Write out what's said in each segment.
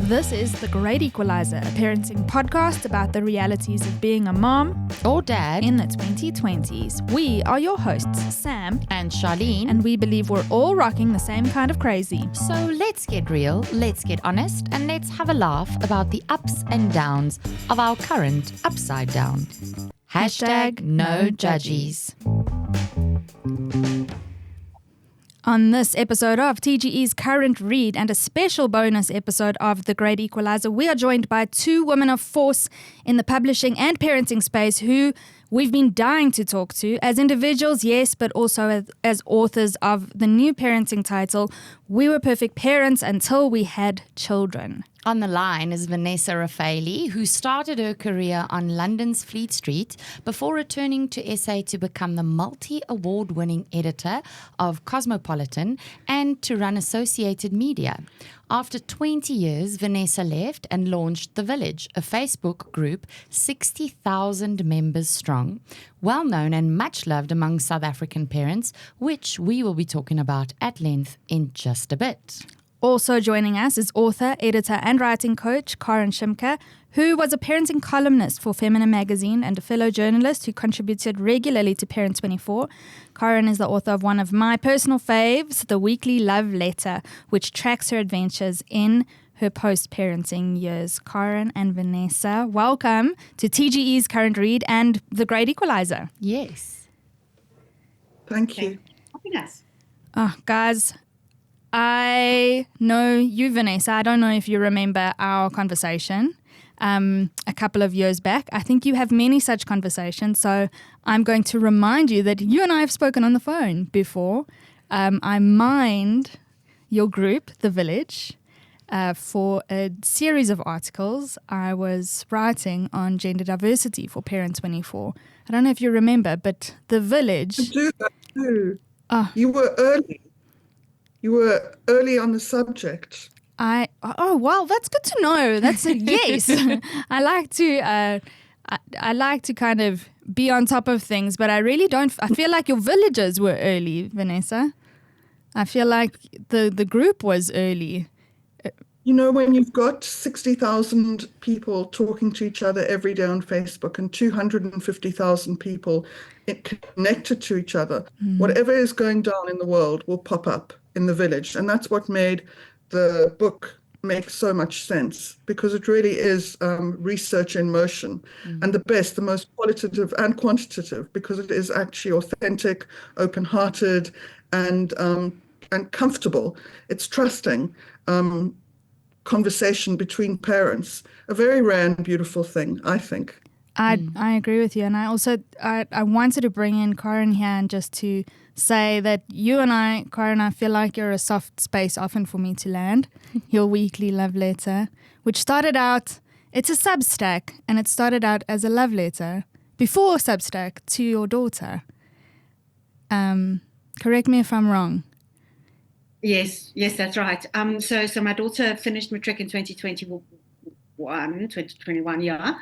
This is The Great Equalizer, a parenting podcast about the realities of being a mom or dad in the 2020s. We are your hosts, Sam and Charlene, and we believe we're all rocking the same kind of crazy. So let's get real, let's get honest, and let's have a laugh about the ups and downs of our current upside down. Hashtag no judgies. On this episode of TGE's Current Read and a special bonus episode of The Great Equalizer, we are joined by two women of force in the publishing and parenting space who we've been dying to talk to as individuals, yes, but also as authors of the new parenting title, We Were Perfect Parents Until We Had Children. On the line is Vanessa Raphaely, who started her career on London's Fleet Street before returning to SA to become the multi-award-winning editor of Cosmopolitan and to run Associated Media. After 20 years, Vanessa left and launched The Village, a Facebook group 60,000 members strong, well-known and much loved among South African parents, which we will be talking about at length in just a bit. Also joining us is author, editor and writing coach Karin Schimke, who was a parenting columnist for Feminine magazine and a fellow journalist who contributed regularly to Parent24. Karin is the author of one of my personal faves, The Weekly Love Letter, which tracks her adventures in her post-parenting years. Karin and Vanessa, welcome to TGE's Current Read and The Great Equalizer. Yes. Thank you. Happiness. Oh, guys, I know you, Vanessa. I don't know if you remember our conversation a couple of years back. I think you have many such conversations, so I'm going to remind you that you and I have spoken on the phone before. I mined your group, The Village, for a series of articles I was writing on gender diversity for Parent24. I don't know if you remember, but The Village... I do, that too. You were early. You were early on the subject. Oh, well, that's good to know. That's a yes. I like to kind of be on top of things, but I really don't. I feel like your villagers were early, Vanessa. I feel like the group was early. You know, when you've got 60,000 people talking to each other every day on Facebook and 250,000 people connected to each other, whatever is going down in the world will pop up in The Village. And that's what made the book make so much sense, because it really is research in motion, and the most qualitative and quantitative, because it is actually authentic, open-hearted, and comfortable. It's trusting conversation between parents, a very rare and beautiful thing, I think. I agree with you, and I also I wanted to bring in Karin here and just to say that you and I, Karin, I feel like you're a soft space often for me to land. Your weekly love letter, which started out, it's a Substack, and it started out as a love letter before Substack to your daughter. Correct me if I'm wrong. Yes, that's right. So my daughter finished matric in 2021, yeah.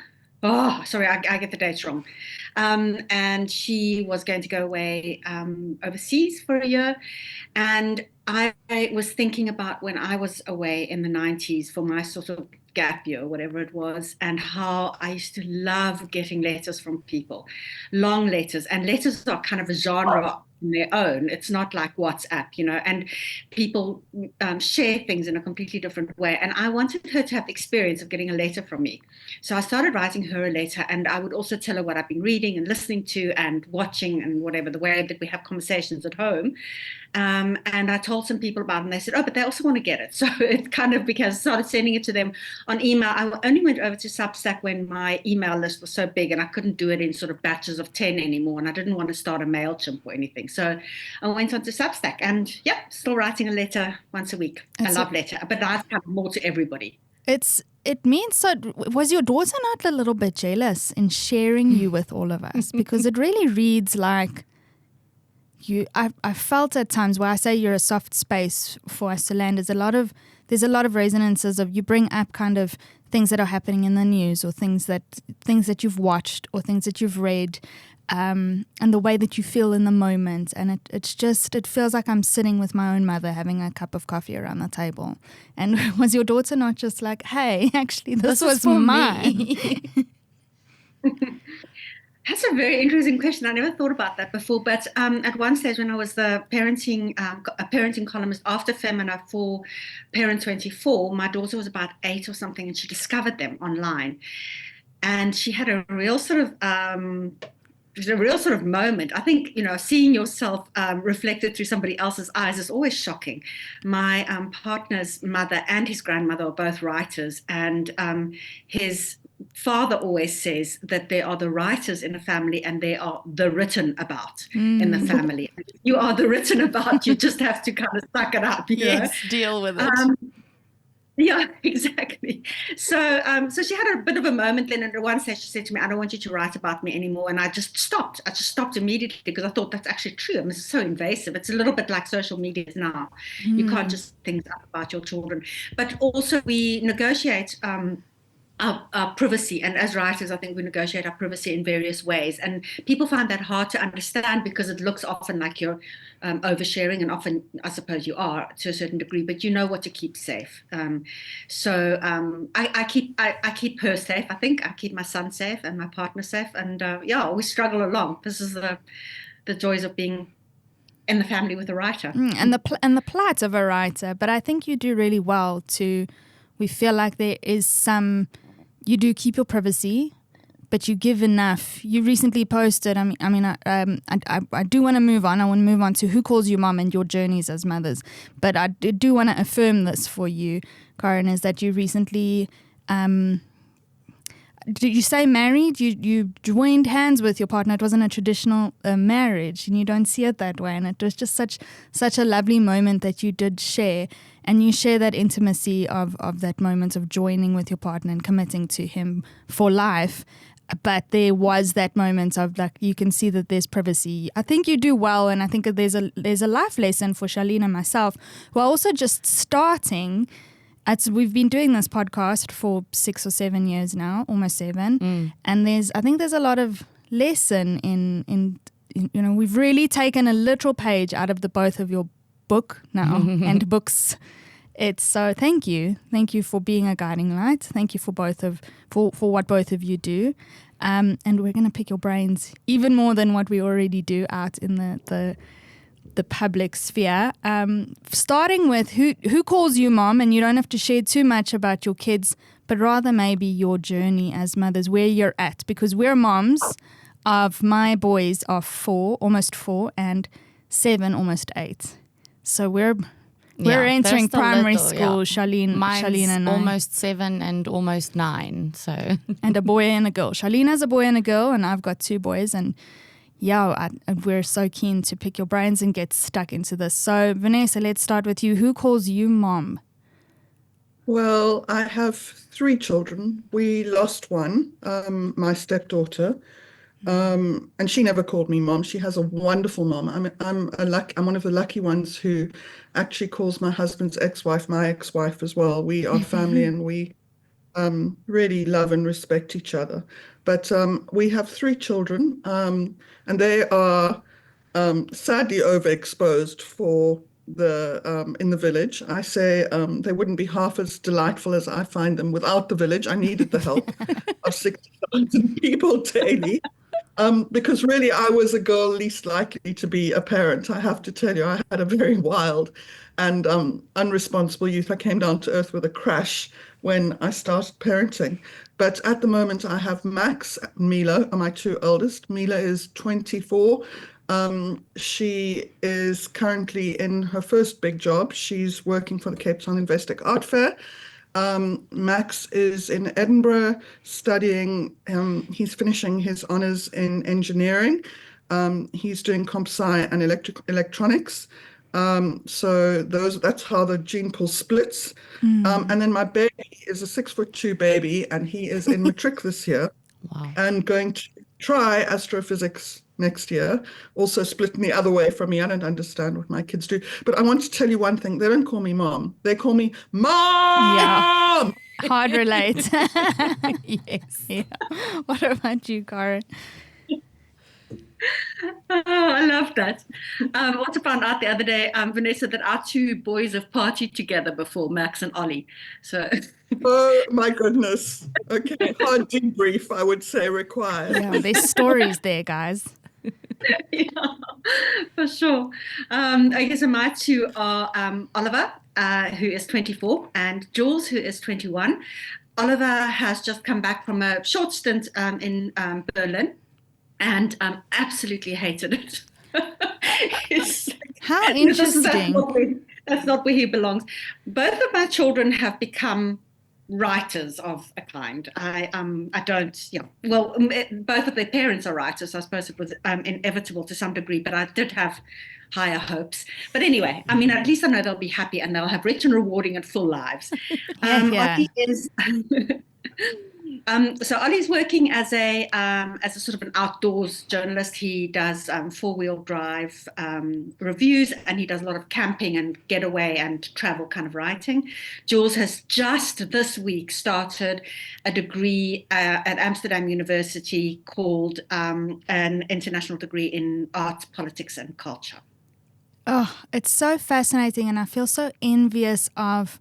Oh, sorry, I get the dates wrong. And she was going to go away overseas for a year. And I was thinking about when I was away in the 90s for my sort of gap year, whatever it was, and how I used to love getting letters from people, long letters. And letters are kind of a genre on their own. It's not like WhatsApp, and people share things in a completely different way. And I wanted her to have the experience of getting a letter from me. So I started writing her a letter, and I would also tell her what I've been reading and listening to and watching and whatever, the way that we have conversations at home. And I told some people about it, and they said, oh, but they also want to get it. So it kind of, because I started sending it to them on email. I only went over to Substack when my email list was so big and I couldn't do it in sort of batches of 10 anymore, and I didn't want to start a MailChimp or anything. So I went on to Substack, and still writing a letter once a week. A love letter, but I've come more to everybody. It means so. Was your daughter not a little bit jealous in sharing you with all of us? Because it really reads like you. I felt at times where I say you're a soft space for us to land. There's a lot of resonances of you bring up kind of things that are happening in the news, or things that you've watched, or things that you've read. and the way that you feel in the moment. And it feels like I'm sitting with my own mother having a cup of coffee around the table. And was your daughter not just like, hey, actually, this was for mine? me. That's a very interesting question. I never thought about that before. But at one stage, when I was the a parenting columnist after Femina for Parent 24, my daughter was about 8 or something, and she discovered them online. And she had a real sort of moment. I think, seeing yourself reflected through somebody else's eyes is always shocking. My partner's mother and his grandmother are both writers, and his father always says that there are the writers in a family and there are the written about in the family. You are the written about, you just have to kind of suck it up. Yes, deal with it. Yeah, exactly. So she had a bit of a moment then, and at one stage she said to me, I don't want you to write about me anymore. And I just stopped. I just stopped immediately because I thought that's actually true. I mean, it's so invasive. It's a little bit like social media now. You can't just think up about your children. But also we negotiate our privacy, and as writers, I think we negotiate our privacy in various ways, and people find that hard to understand because it looks often like you're oversharing, and often I suppose you are to a certain degree, but you know what to keep safe. So I keep her safe. I think I keep my son safe and my partner safe, and we struggle along. This is the joys of being in the family with a writer, and the plight of a writer. But I think you do really well to. We feel like there is some. You do keep your privacy, but you give enough. You recently posted. I do want to move on. I want to move on to Who Calls You Mom and your journeys as mothers. But I do want to affirm this for you, Karin, is that you recently. Did you say married? You joined hands with your partner. It wasn't a traditional marriage, and you don't see it that way. And it was just such a lovely moment that you did share. And you share that intimacy of that moment of joining with your partner and committing to him for life. But there was that moment of like, you can see that there's privacy. I think you do well. And I think that there's a life lesson for Charlene and myself, who are also just starting. We've been doing this podcast for 6 or 7 years now, almost 7. And I think there's a lot of lesson in we've really taken a literal page out of the both of your book now and books. It's so thank you for being a guiding light. Thank you for what both of you do, and we're going to pick your brains even more than what we already do out in the public sphere. Starting with who calls you mom, and you don't have to share too much about your kids, but rather maybe your journey as mothers, where you're at, because we're moms of my boys are 4, almost 4, and 7, almost 8. So we're entering primary school. Charlene and I. Almost 7 and almost 9. So and a boy and a girl. Charlene has a boy and a girl, and I've got 2 boys. And we're so keen to pick your brains and get stuck into this. So Vanessa, let's start with you. Who calls you mom? Well, I have 3 children. We lost one, my stepdaughter. And she never called me mom. She has a wonderful mom. I'm one of the lucky ones who actually calls my husband's ex-wife my ex-wife as well. We are family, and we really love and respect each other. But we have 3 children, and they are sadly overexposed for in the village. I say they wouldn't be half as delightful as I find them without the village. I needed the help of 60,000 people daily. Because really I was a girl least likely to be a parent. I have to tell you, I had a very wild and unresponsible youth. I came down to earth with a crash when I started parenting. But at the moment I have Max and Mila are my 2 eldest. Mila is 24. She is currently in her first big job. She's working for the Cape Town Investec Art Fair. Max is in Edinburgh studying, he's finishing his honours in engineering. He's doing comp sci and electronics. So that's how the gene pool splits. And then my baby is a 6'2" baby, and he is in matric this year. Wow. And going to try astrophysics next year, also splitting the other way from me. I don't understand what my kids do. But I want to tell you one thing. They don't call me mom. They call me mom! Yeah. Hard relate. Yes. Yeah. What about you, Karin? Oh, I love that. I also found out the other day, Vanessa, that our two boys have partied together before, Max and Ollie. So, Oh my goodness. Okay, hard debrief, I would say, required. Yeah, there's stories there, guys. yeah, for sure. Okay, so my two are Oliver, who is 24, and Jules, who is 21. Oliver has just come back from a short stint in Berlin and absolutely hated it. It's- How that's interesting. that's not where he belongs. Both of my children have become writers of a kind. I don't, well, both of their parents are writers, so I suppose it was inevitable to some degree, but I did have higher hopes. But anyway, I mean, at least I know they'll be happy and they'll have rich and rewarding and full lives. Yeah. Ollie is so Ollie's working as a sort of an outdoors journalist. He does four-wheel drive reviews, and he does a lot of camping and getaway and travel kind of writing. Jules has just this week started a degree at Amsterdam University called an international degree in art, politics, and culture. Oh, it's so fascinating, and I feel so envious of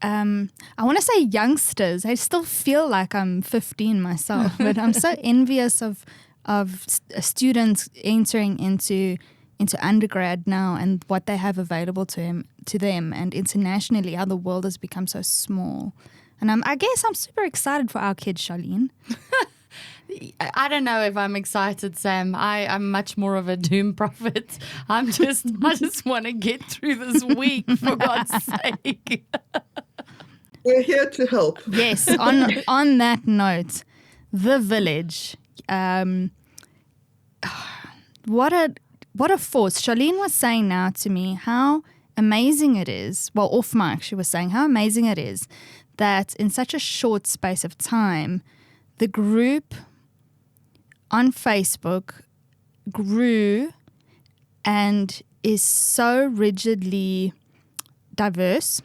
I want to say youngsters. I still feel like I'm 15 myself, but I'm so envious of students entering into undergrad now and what they have available to them, and internationally how the world has become so small. And I guess I'm super excited for our kids, Charlene. I don't know if I'm excited, Sam. I'm much more of a doom prophet. I just want to get through this week, for God's sake. We're here to help. Yes, on that note, The Village. What a force. Charlene was saying now to me how amazing it is. Well, off mic, she was saying how amazing it is that in such a short space of time, the group on Facebook grew and is so rigidly diverse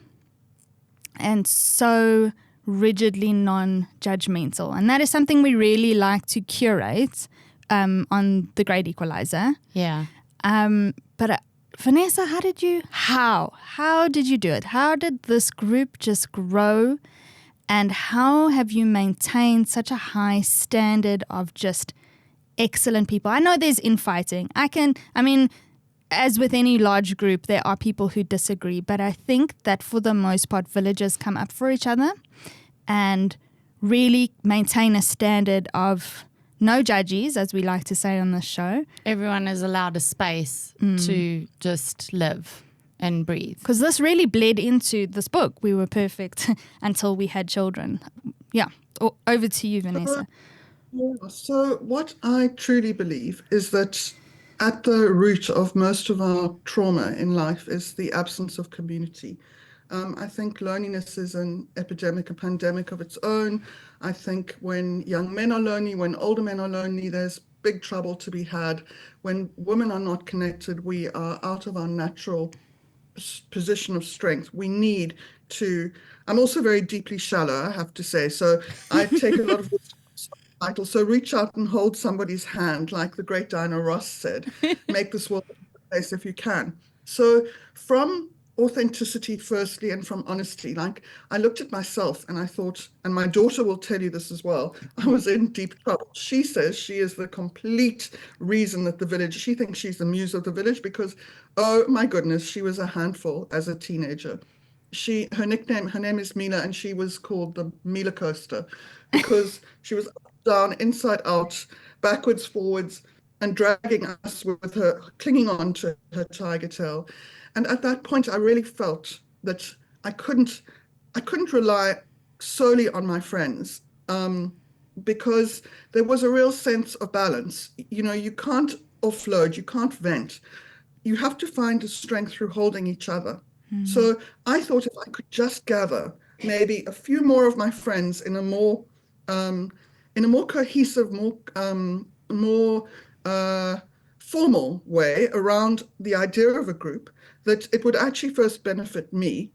and so rigidly non-judgmental. And that is something we really like to curate on the Great Equalizer. Yeah. But Vanessa, how did you do it? How did this group just grow? And how have you maintained such a high standard of just excellent people? I know there's infighting. As with any large group, there are people who disagree, but I think that for the most part, villagers come up for each other and really maintain a standard of no judges, as we like to say on this show. Everyone is allowed a space to just live and breathe. Because this really bled into this book. We were perfect until we had children. Yeah. Over to you, Vanessa. So what I truly believe is that at the root of most of our trauma in life is the absence of community. I think loneliness is an epidemic, a pandemic of its own. I think when young men are lonely, when older men are lonely, there's big trouble to be had. When women are not connected, we are out of our natural position of strength. We need to, I'm also very deeply shallow, I have to say. So I take a lot of title. So reach out and hold somebody's hand, like the great Diana Ross said. Make this world a better place if you can. So from authenticity, firstly, and from honesty, like I looked at myself and I thought, and my daughter will tell you this as well, I was in deep trouble. She says she is the complete reason that the village, she thinks she's the muse of the village because, oh my goodness, she was a handful as a teenager. Her name is Mila, and she was called the Mila Coaster because she was down, inside out, backwards, forwards, and dragging us with her, clinging on to her tiger tail. And at that point, I really felt that I couldn't rely solely on my friends because there was a real sense of balance. You know, you can't offload, you can't vent. You have to find the strength through holding each other. So I thought if I could just gather maybe a few more of my friends in a more cohesive, more formal way around the idea of a group, that it would actually first benefit me.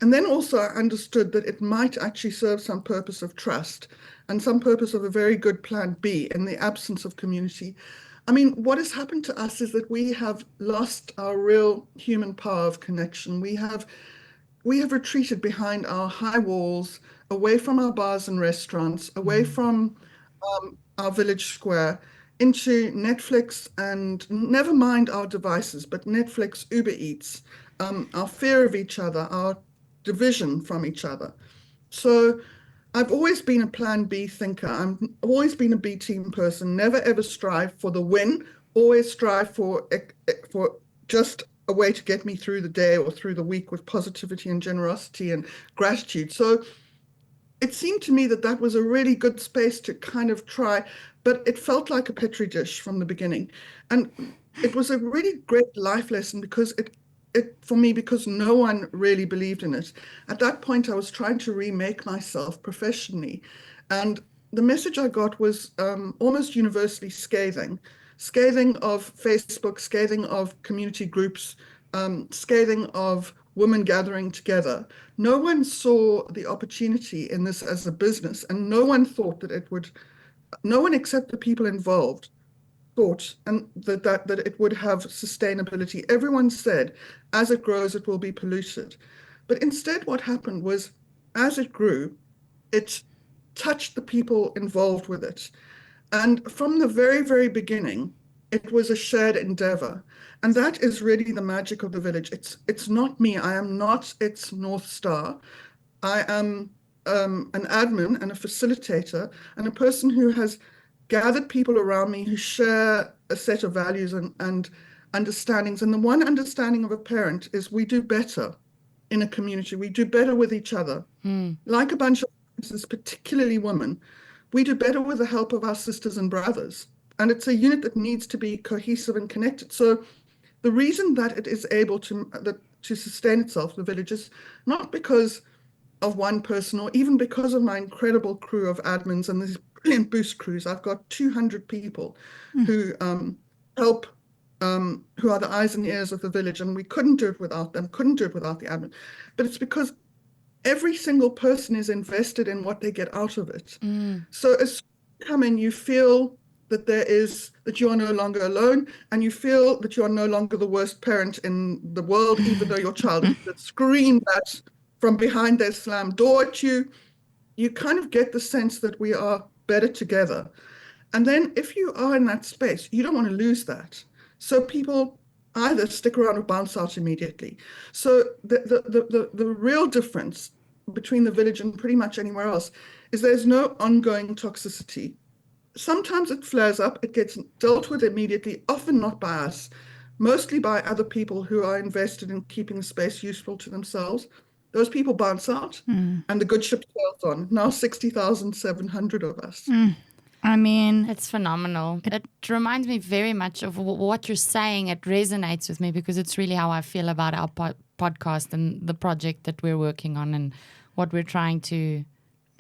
And then also I understood that it might actually serve some purpose of trust and some purpose of a very good plan B in the absence of community. I mean, what has happened to us is that we have lost our real human power of connection. We have retreated behind our high walls, away from our bars and restaurants, away from our village square, into Netflix, and never mind our devices, but Netflix, Uber Eats, our fear of each other, our division from each other. So I've always been a plan B thinker. I've always been a B team person, never ever strive for the win, always strive for just a way to get me through the day or through the week with positivity and generosity and gratitude. So it seemed to me that that was a really good space to kind of try, but it felt like a petri dish from the beginning. And it was a really great life lesson because it for me, because no one really believed in it. At that point, I was trying to remake myself professionally. And the message I got was almost universally scathing. Scathing of Facebook, scathing of community groups, scathing of women gathering together. No one saw the opportunity in this as a business, and no one thought that it would, no one except the people involved thought and that it would have sustainability. Everyone said, as it grows, it will be polluted. But instead, what happened was, as it grew, it touched the people involved with it. And from the very, very beginning, it was a shared endeavor. And that is really the magic of the village. It's not me. I am not its North Star. I am an admin and a facilitator and a person who has gathered people around me who share a set of values and understandings. And the one understanding of a parent is we do better in a community. We do better with each other. Like a bunch of sisters, particularly women, we do better with the help of our sisters and brothers. And it's a unit that needs to be cohesive and connected. So the reason that it is able to sustain itself, the village, is not because of one person or even because of my incredible crew of admins and these brilliant boost crews. I've got 200 people who help, who are the eyes and ears of the village, and we couldn't do it without them, couldn't do it without the admin. But it's because every single person is invested in what they get out of it. So as you come in, you feel that you are no longer alone, and you feel that you are no longer the worst parent in the world, even though your child that screamed at from behind their slammed door at you. You kind of get the sense that we are better together. And then if you are in that space, you don't want to lose that. So people either stick around or bounce out immediately. So the real difference between the village and pretty much anywhere else is there's no ongoing toxicity. Sometimes it flares up, it gets dealt with immediately, often not by us, mostly by other people who are invested in keeping the space useful to themselves. Those people bounce out and the good ship sails on. Now 60,700 of us. I mean, it's phenomenal. It reminds me very much of what you're saying. It resonates with me because it's really how I feel about our podcast and the project that we're working on and what we're trying to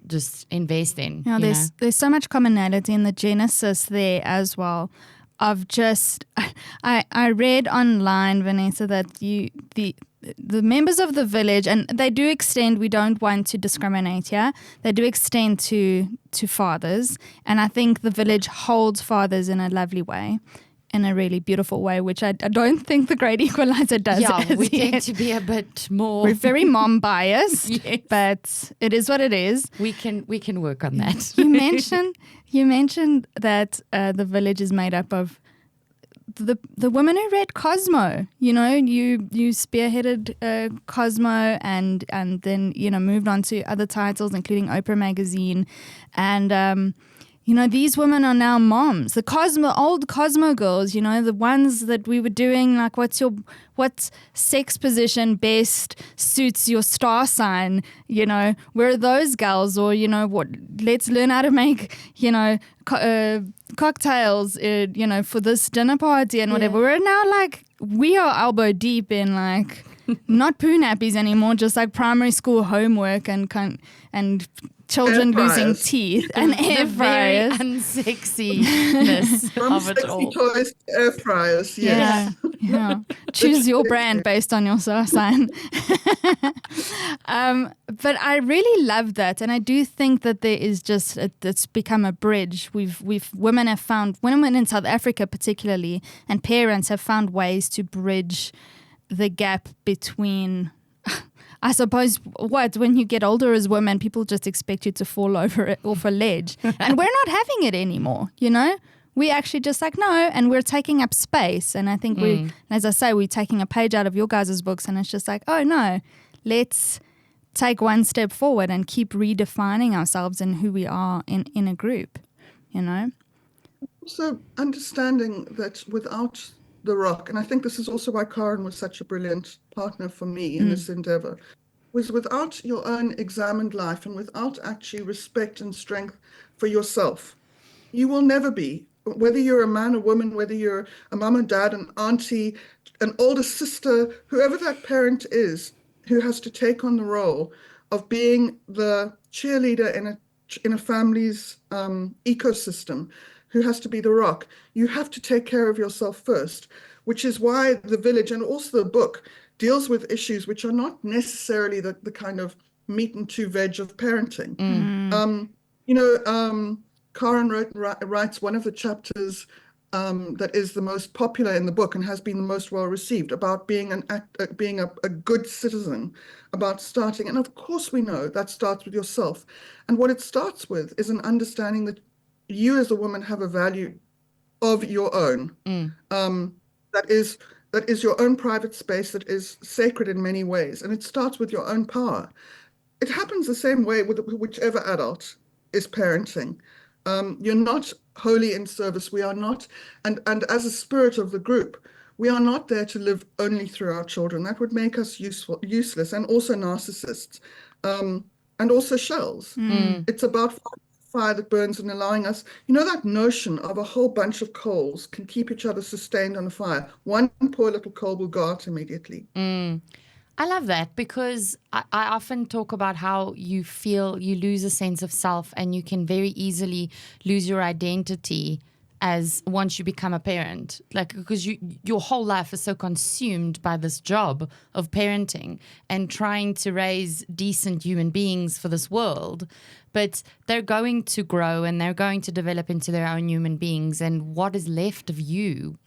just invest in. There's so much commonality in the genesis there as well. Of just, I read online, Vanessa, that the members of the village, and they do extend, we don't want to discriminate here, they do extend to fathers, and I think the village holds fathers in a lovely way, in a really beautiful way, which I don't think the Great Equalizer does. Yeah, we tend to be a bit more. We're very mom biased, yes. But it is what it is. We can work on that. You mentioned that the village is made up of the women who read Cosmo. You spearheaded Cosmo and then moved on to other titles, including Oprah Magazine, and these women are now moms. The old Cosmo girls, the ones that we were doing, like, what sex position best suits your star sign? Where are those gals? Or, let's learn how to make, cocktails, for this dinner party and whatever. We're now we are elbow deep in not poo nappies anymore, just like primary school homework and children losing teeth and air fryers. Very unsexiness From of it sexy all. toys to air fryers, yes. Yeah. Choose your brand based on your star sign. But I really love that, and I do think that there is just it's become a bridge. Women in South Africa particularly, and parents have found ways to bridge the gap between. I suppose when you get older as women, people just expect you to fall over off a ledge, and we're not having it anymore. We actually just like, no, and we're taking up space. And I think as I say, we're taking a page out of your guys' books, and it's just like, oh no, let's take one step forward and keep redefining ourselves and who we are in a group, Also understanding that without the rock, and I think this is also why Karin was such a brilliant partner for me in this endeavor, was without your own examined life and without actually respect and strength for yourself, you will never be. Whether you're a man or woman, whether you're a mom and dad, an auntie, an older sister, whoever that parent is who has to take on the role of being the cheerleader in a family's ecosystem, who has to be the rock, you have to take care of yourself first, which is why the village and also the book deals with issues which are not necessarily the kind of meat and two veg of parenting. Karin writes one of the chapters that is the most popular in the book and has been the most well received about being a good citizen, about starting. And of course, we know that starts with yourself. And what it starts with is an understanding that you as a woman have a value of your own. That is your own private space that is sacred in many ways. And it starts with your own power. It happens the same way with whichever adult is parenting. You're not wholly in service. We are not, and as a spirit of the group, we are not there to live only through our children. That would make us useless, and also narcissists, and also shells. It's about fire that burns and allowing us, that notion of a whole bunch of coals can keep each other sustained on a fire. One poor little coal will go out immediately. I love that because I often talk about how you feel you lose a sense of self and you can very easily lose your identity as once you become a parent, because your whole life is so consumed by this job of parenting and trying to raise decent human beings for this world. But they're going to grow and they're going to develop into their own human beings. And what is left of you?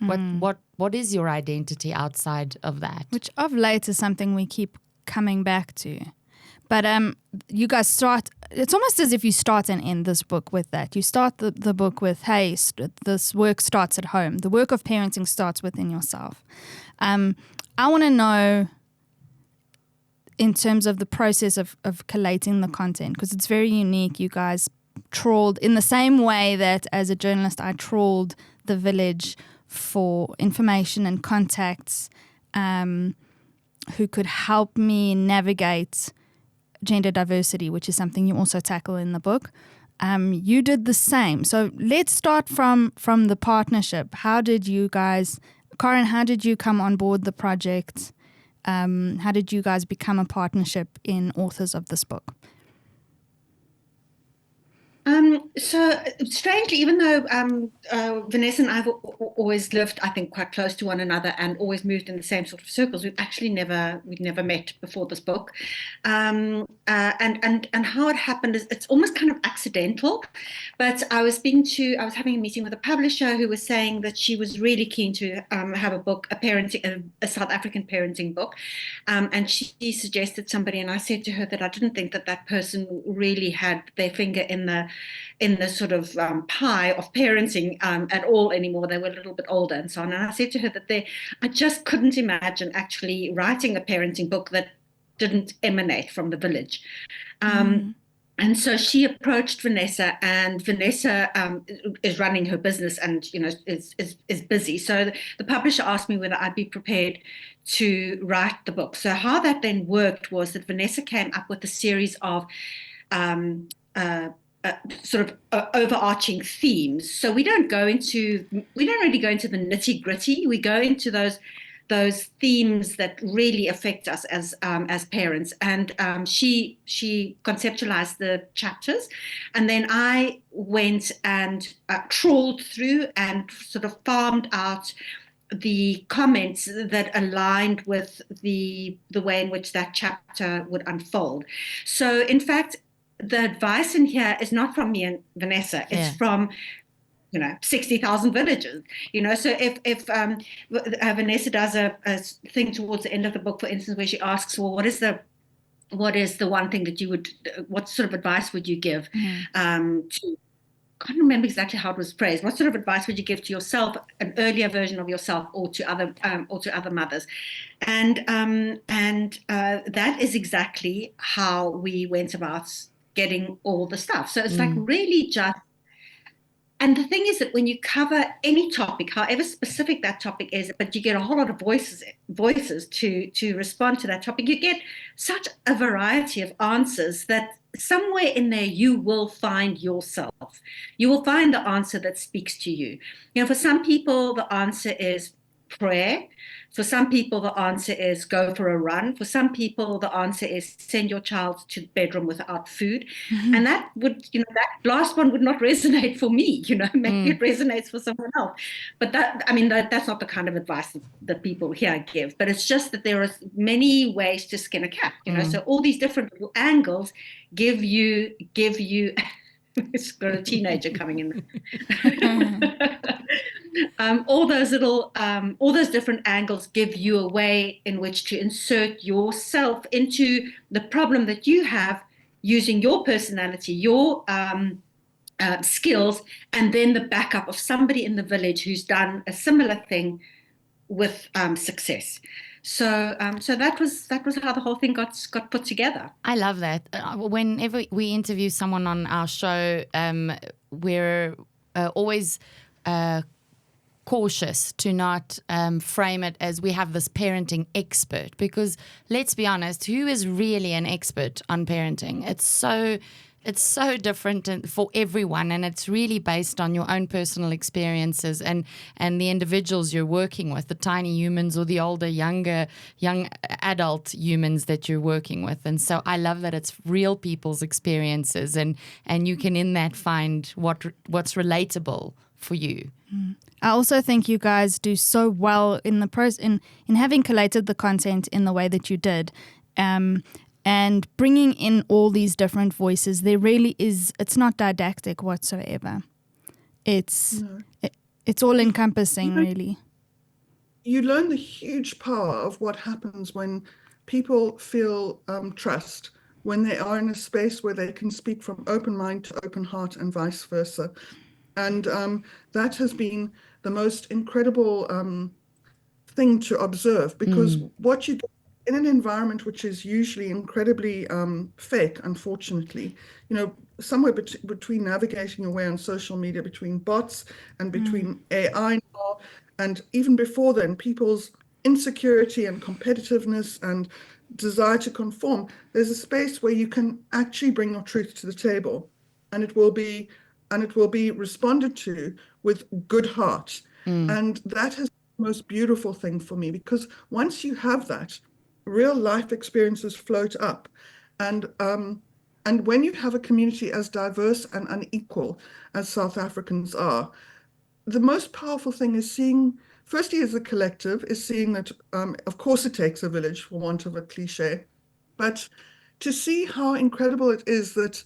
What is your identity outside of that? Which of late is something we keep coming back to. But you guys start, it's almost as if you start and end this book with that. You start the book with, hey, this work starts at home. The work of parenting starts within yourself. I want to know, in terms of the process of collating the content, because it's very unique. You guys trawled in the same way that as a journalist I trawled the village for information and contacts who could help me navigate gender diversity, which is something you also tackle in the book. You did the same. So let's start from the partnership. How did you guys, Karin, how did you come on board the project? How did you guys become a partnership in authors of this book? So strangely, even though Vanessa and I have always lived, I think, quite close to one another and always moved in the same sort of circles, we'd never met before this book. And how it happened is it's almost kind of accidental. But I was having a meeting with a publisher who was saying that she was really keen to have a book, a South African parenting book, and she suggested somebody, and I said to her that I didn't think that person really had their finger in the sort of pie of parenting at all anymore. They were a little bit older and so on. And I said to her that I just couldn't imagine actually writing a parenting book that didn't emanate from the village. And so she approached Vanessa, and Vanessa is running her business and is busy. So the publisher asked me whether I'd be prepared to write the book. So how that then worked was that Vanessa came up with a series of sort of overarching themes. So we don't really go into the nitty gritty. We go into those those themes that really affect us as parents. And she conceptualized the chapters, and then I went and trawled through and sort of farmed out the comments that aligned with the way in which that chapter would unfold. So in fact, the advice in here is not from me and Vanessa. It's from 60,000 villagers. So if Vanessa does a thing towards the end of the book, for instance, where she asks, well, what is the one thing that what sort of advice would you give to, I can't remember exactly how it was phrased. What sort of advice would you give to yourself, an earlier version of yourself, or to other mothers? And that is exactly how we went about getting all the stuff. So it's like really just. And the thing is that when you cover any topic, however specific that topic is, but you get a whole lot of voices to respond to that topic, you get such a variety of answers that somewhere in there you will find yourself. You will find the answer that speaks to you. For some people, the answer is prayer. For some people, the answer is go for a run. For some people, the answer is send your child to the bedroom without food. And that would, that last one would not resonate for me, maybe it resonates for someone else. But that's not the kind of advice that people here give. But it's just that there are many ways to skin a cat, so all these different little angles give you it's got a teenager coming in. All those different angles give you a way in which to insert yourself into the problem that you have using your personality, your skills, and then the backup of somebody in the village who's done a similar thing with success. So that was how the whole thing got put together. I love that. Whenever we interview someone on our show, we're always cautious to not frame it as we have this parenting expert, because let's be honest, who is really an expert on parenting? It's so different for everyone, and it's really based on your own personal experiences and the individuals you're working with, the tiny humans or the older, young adult humans that you're working with. And so I love that it's real people's experiences, and you can in that find what's relatable for you. I also think you guys do so well in the in having collated the content in the way that you did. And bringing in all these different voices, there really is, it's not didactic whatsoever. It's all encompassing, really. You learn the huge power of what happens when people feel trust, when they are in a space where they can speak from open mind to open heart and vice versa. And that has been the most incredible thing to observe, because what you do in an environment which is usually incredibly fake, unfortunately, somewhere between navigating your way on social media, between bots and between AI now, and even before then, people's insecurity and competitiveness and desire to conform, there's a space where you can actually bring your truth to the table, and it will be responded to with good heart. And that is the most beautiful thing for me, because once you have that, real life experiences float up. And when you have a community as diverse and unequal as South Africans are, the most powerful thing is seeing, firstly as a collective, is seeing that, of course it takes a village, for want of a cliche, but to see how incredible it is that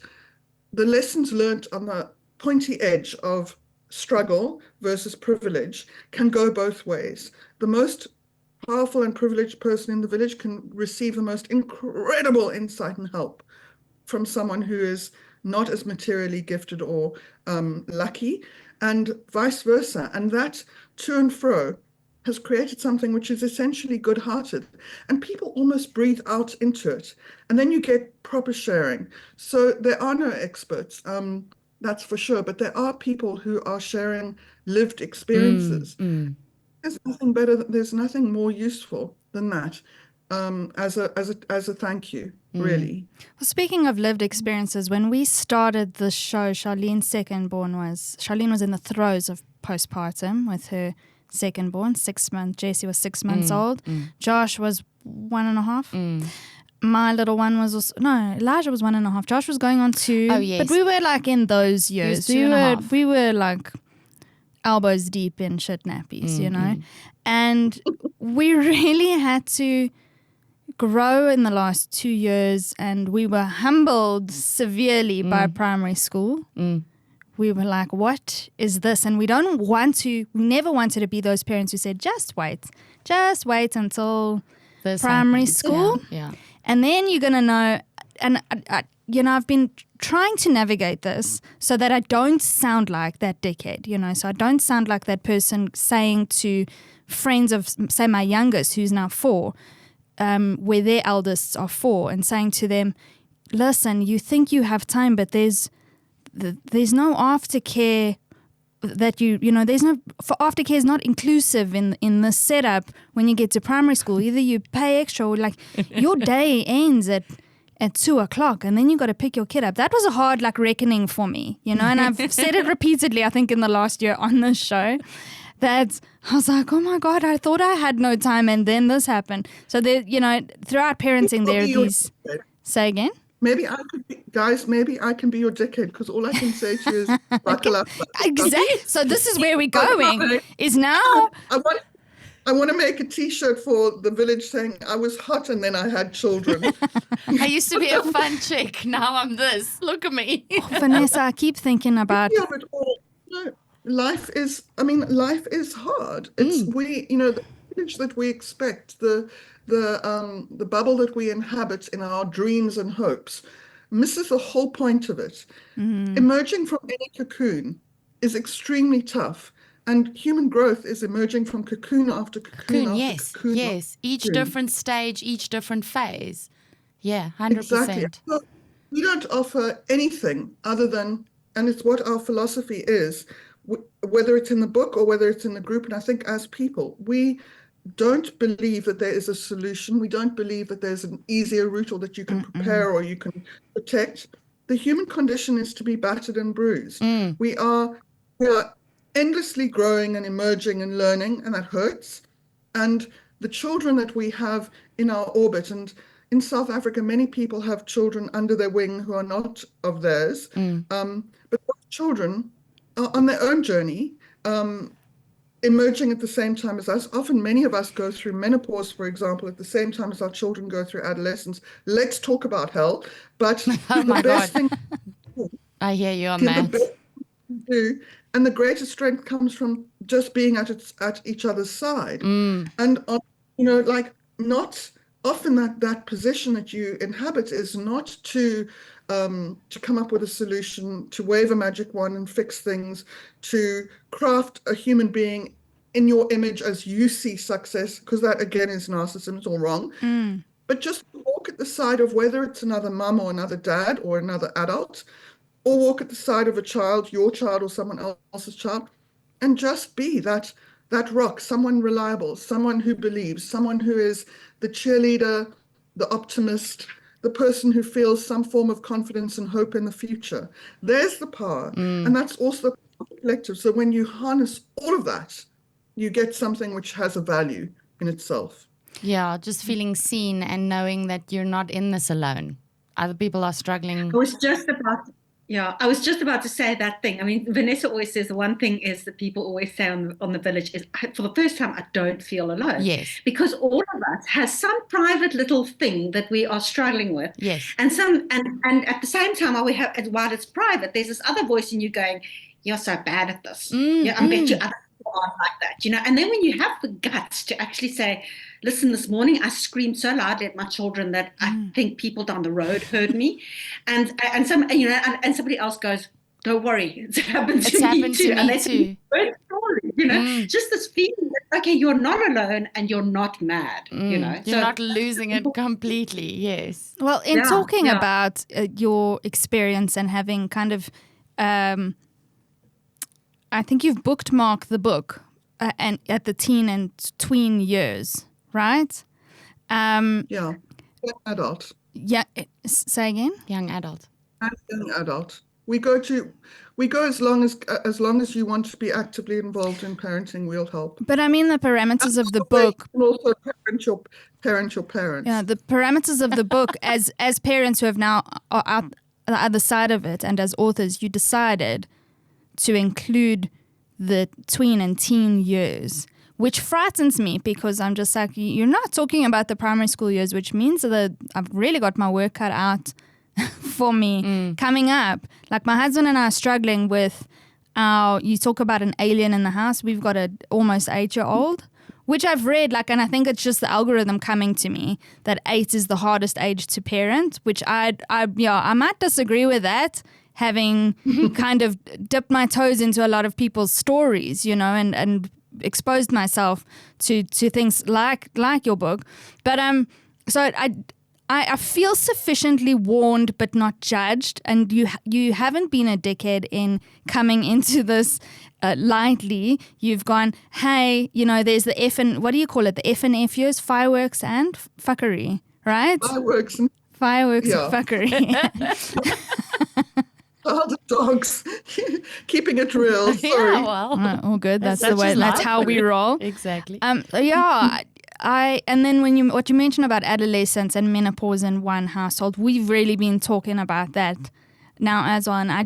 the lessons learned on the pointy edge of struggle versus privilege can go both ways. The most powerful and privileged person in the village can receive the most incredible insight and help from someone who is not as materially gifted or lucky, and vice versa. And that to and fro has created something which is essentially good-hearted, and people almost breathe out into it. And then you get proper sharing. So there are no experts, that's for sure, but there are people who are sharing lived experiences. There's nothing better, there's nothing more useful than that, as a thank you, really. Well, speaking of lived experiences, when we started the show, Charlene was in the throes of postpartum with her second born, 6 months. Jesse was 6 months old. Josh was 1.5. My little one was also, no, Elijah was 1.5. Josh was going on 2. Oh, yes. But we were like in those years. He was 2.5. We were like elbows deep in shit nappies, you know? And we really had to grow in the last 2 years, and we were humbled severely by primary school. We were like, what is this? And we never wanted to be those parents who said, just wait until This primary happens. school. Yeah. And then you're going to know, and I've been trying to navigate this so that I don't sound like that dickhead, so I don't sound like that person saying to friends of, say, my youngest, who's now 4, where their eldest are 4, and saying to them, listen, you think you have time, but there's no aftercare that there's no, for aftercare is not inclusive in this setup when you get to primary school. Either you pay extra or like your day ends at 2:00 and then you got to pick your kid up. That was a hard reckoning for me, and I've said it repeatedly, I think in the last year on this show, that I was like, oh my God, I thought I had no time and then this happened. So there, throughout parenting there are these, say again? Maybe I can be your dickhead, because all I can say to you is buckle up. Exactly. So this is where we're going, is now. I want to make a T-shirt for the village saying, I was hot and then I had children. I used to be a fun chick. Now I'm this. Look at me. Vanessa, I keep thinking about. Life is hard. It's the image that we expect, the bubble that we inhabit in our dreams and hopes misses the whole point of it. Emerging from any cocoon is extremely tough, and human growth is emerging from cocoon after cocoon after cocoon. Yes. Each different stage, each different phase. Yeah, 100%. Exactly. So we don't offer anything other than, and it's what our philosophy is, whether it's in the book or whether it's in the group. And I think as people, we don't believe that there is a solution. We don't believe that there's an easier route, or that you can prepare or you can protect. The human condition is to be battered and bruised. We are endlessly growing and emerging and learning, and that hurts. And the children that we have in our orbit, and in South Africa, many people have children under their wing who are not of theirs. But those children are on their own journey, emerging at the same time as us. Often many of us go through menopause, for example, at the same time as our children go through adolescence. Let's talk about hell. But the best thing I hear you on that. Do, and the greatest strength comes from just being at each other's side. And not often that position that you inhabit is not to come up with a solution, to wave a magic wand and fix things, to craft a human being in your image as you see success, because that again is narcissism, it's all wrong. But just walk at the side of, whether it's another mum or another dad or another adult, or walk at the side of a child, your child or someone else's child, and just be that rock, someone reliable, someone who believes, someone who is the cheerleader, the optimist, the person who feels some form of confidence and hope in the future. There's the power. And that's also the collective. So when you harness all of that, you get something which has a value in itself. Yeah, just feeling seen and knowing that you're not in this alone. Other people are struggling. I was just about to say that thing. I mean, Vanessa always says the one thing is that people always say on the village is, for the first time, I don't feel alone. Yes. Because all of us has some private little thing that we are struggling with. Yes. And at the same time, while it's private, there's this other voice in you going, you're so bad at this. I bet you other people aren't like that, And then when you have the guts to actually say, listen, this morning I screamed so loudly at my children that I think people down the road heard me, and somebody else goes, don't worry, it's happened to me too. Great story, just this feeling that, okay, you're not alone and you're not mad, You're not losing it completely, yes. Well, in talking about your experience and having kind of, I think you've bookmarked the book and at the teen and tween years. Right? Young adult. Yeah. Say again? Young adult. Young adult. We go as long as you want to be actively involved in parenting, we'll help. But I mean the parameters of the book. And also parent your parents. Yeah, the parameters of the book as parents who have now are out the other side of it, and as authors, you decided to include the tween and teen years, which frightens me because I'm just like, you're not talking about the primary school years, which means that I've really got my work cut out for me coming up. Like my husband and I are struggling with you talk about an alien in the house. We've got an almost 8-year-old, which I've read, and I think it's just the algorithm coming to me that 8 is the hardest age to parent, which I might disagree with that, having kind of dipped my toes into a lot of people's stories, and exposed myself to things like your book. But so I feel sufficiently warned but not judged, and you haven't been a dickhead in coming into this lightly. You've gone, hey, there's the F and, what do you call it? The F and F years, fireworks and fuckery, right? Fireworks and fuckery. Oh, the dogs. Keeping it real. Sorry. Yeah, well. All good. That's the way. That's how we roll. Exactly. Yeah. And then what you mentioned about adolescence and menopause in one household, we've really been talking about that now as well. And I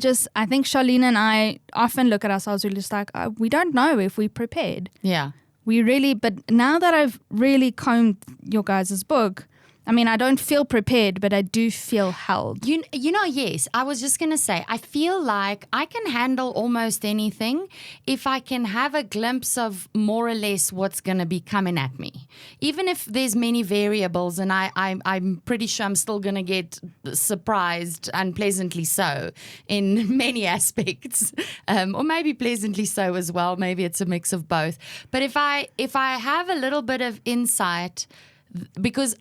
think Charlene and I often look at ourselves, we're just like, we don't know if we're prepared. Yeah. But now that I've really combed your guys' book, I mean, I don't feel prepared, but I do feel held. Yes. I was just going to say, I feel like I can handle almost anything if I can have a glimpse of more or less what's going to be coming at me. Even if there's many variables, and I'm pretty sure I'm still going to get surprised, unpleasantly so, in many aspects, or maybe pleasantly so as well. Maybe it's a mix of both. But if I have a little bit of insight, because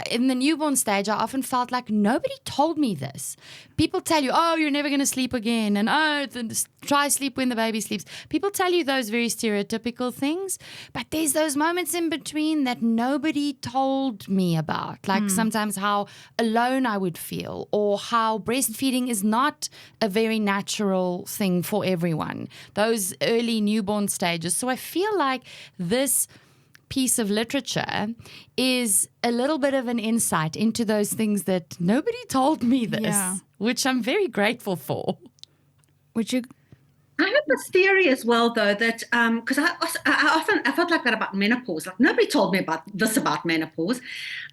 in the newborn stage, I often felt like nobody told me this. People tell you, oh, you're never going to sleep again, and try sleep when the baby sleeps. People tell you those very stereotypical things, but there's those moments in between that nobody told me about, like sometimes how alone I would feel, or how breastfeeding is not a very natural thing for everyone. Those early newborn stages. So I feel like this piece of literature is a little bit of an insight into those things that nobody told me this, which I'm very grateful for. I have this theory as well, though, that because I felt like that about menopause. Like nobody told me about menopause,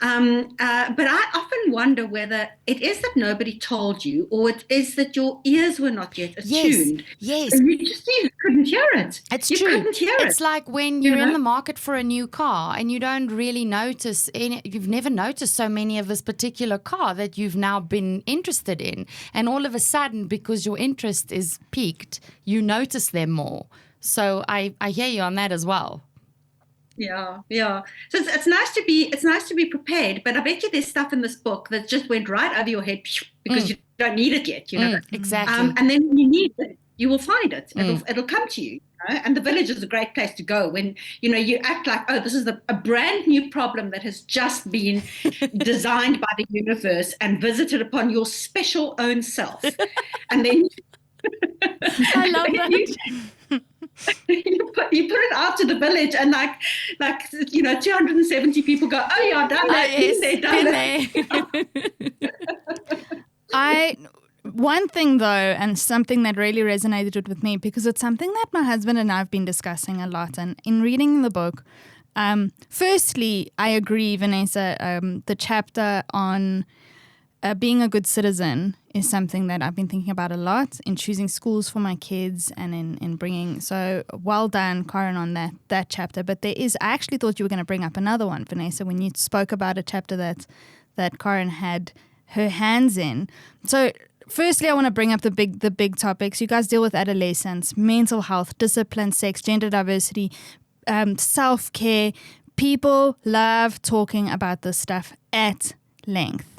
but I often wonder whether it is that nobody told you, or it is that your ears were not yet attuned. Yes. And you couldn't hear it. You couldn't hear it. It's like when you're in the market for a new car and you don't really notice you've never noticed so many of this particular car that you've now been interested in, and all of a sudden, because your interest is piqued, you notice them more. So I hear you on that as well. Yeah. So it's nice to be prepared, but I bet you there's stuff in this book that just went right over your head because you don't need it yet. Exactly. And then when you need it, you will find it. It'll come to you. And the village is a great place to go when you act like, oh, this is a brand new problem that has just been designed by the universe and visited upon your special own self, and then. I love that. You put it out to the village, and like 270 people go, oh yeah, done that, done that. One thing though, and something that really resonated with me, because it's something that my husband and I have been discussing a lot, and in reading the book, firstly, I agree, Vanessa, the chapter on being a good citizen is something that I've been thinking about a lot in choosing schools for my kids and in bringing. So well done, Karin, on that chapter. But I actually thought you were going to bring up another one, Vanessa, when you spoke about a chapter that Karin had her hands in. So firstly, I want to bring up the big topics. You guys deal with adolescence, mental health, discipline, sex, gender diversity, self-care. People love talking about this stuff at length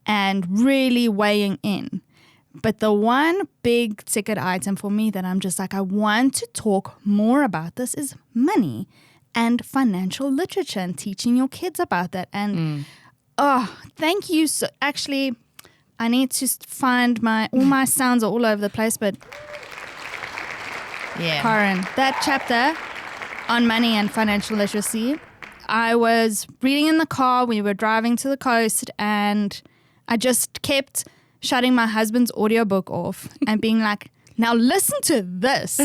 and really weighing in. But the one big ticket item for me that I'm just like, I want to talk more about this is money and financial literature and teaching your kids about that. And thank you. So actually, I need to find all my sounds are all over the place, but Yeah. Karin, that chapter on money and financial literacy, I was reading in the car. We were driving to the coast, and I just kept shutting my husband's audiobook off and being like, now listen to this.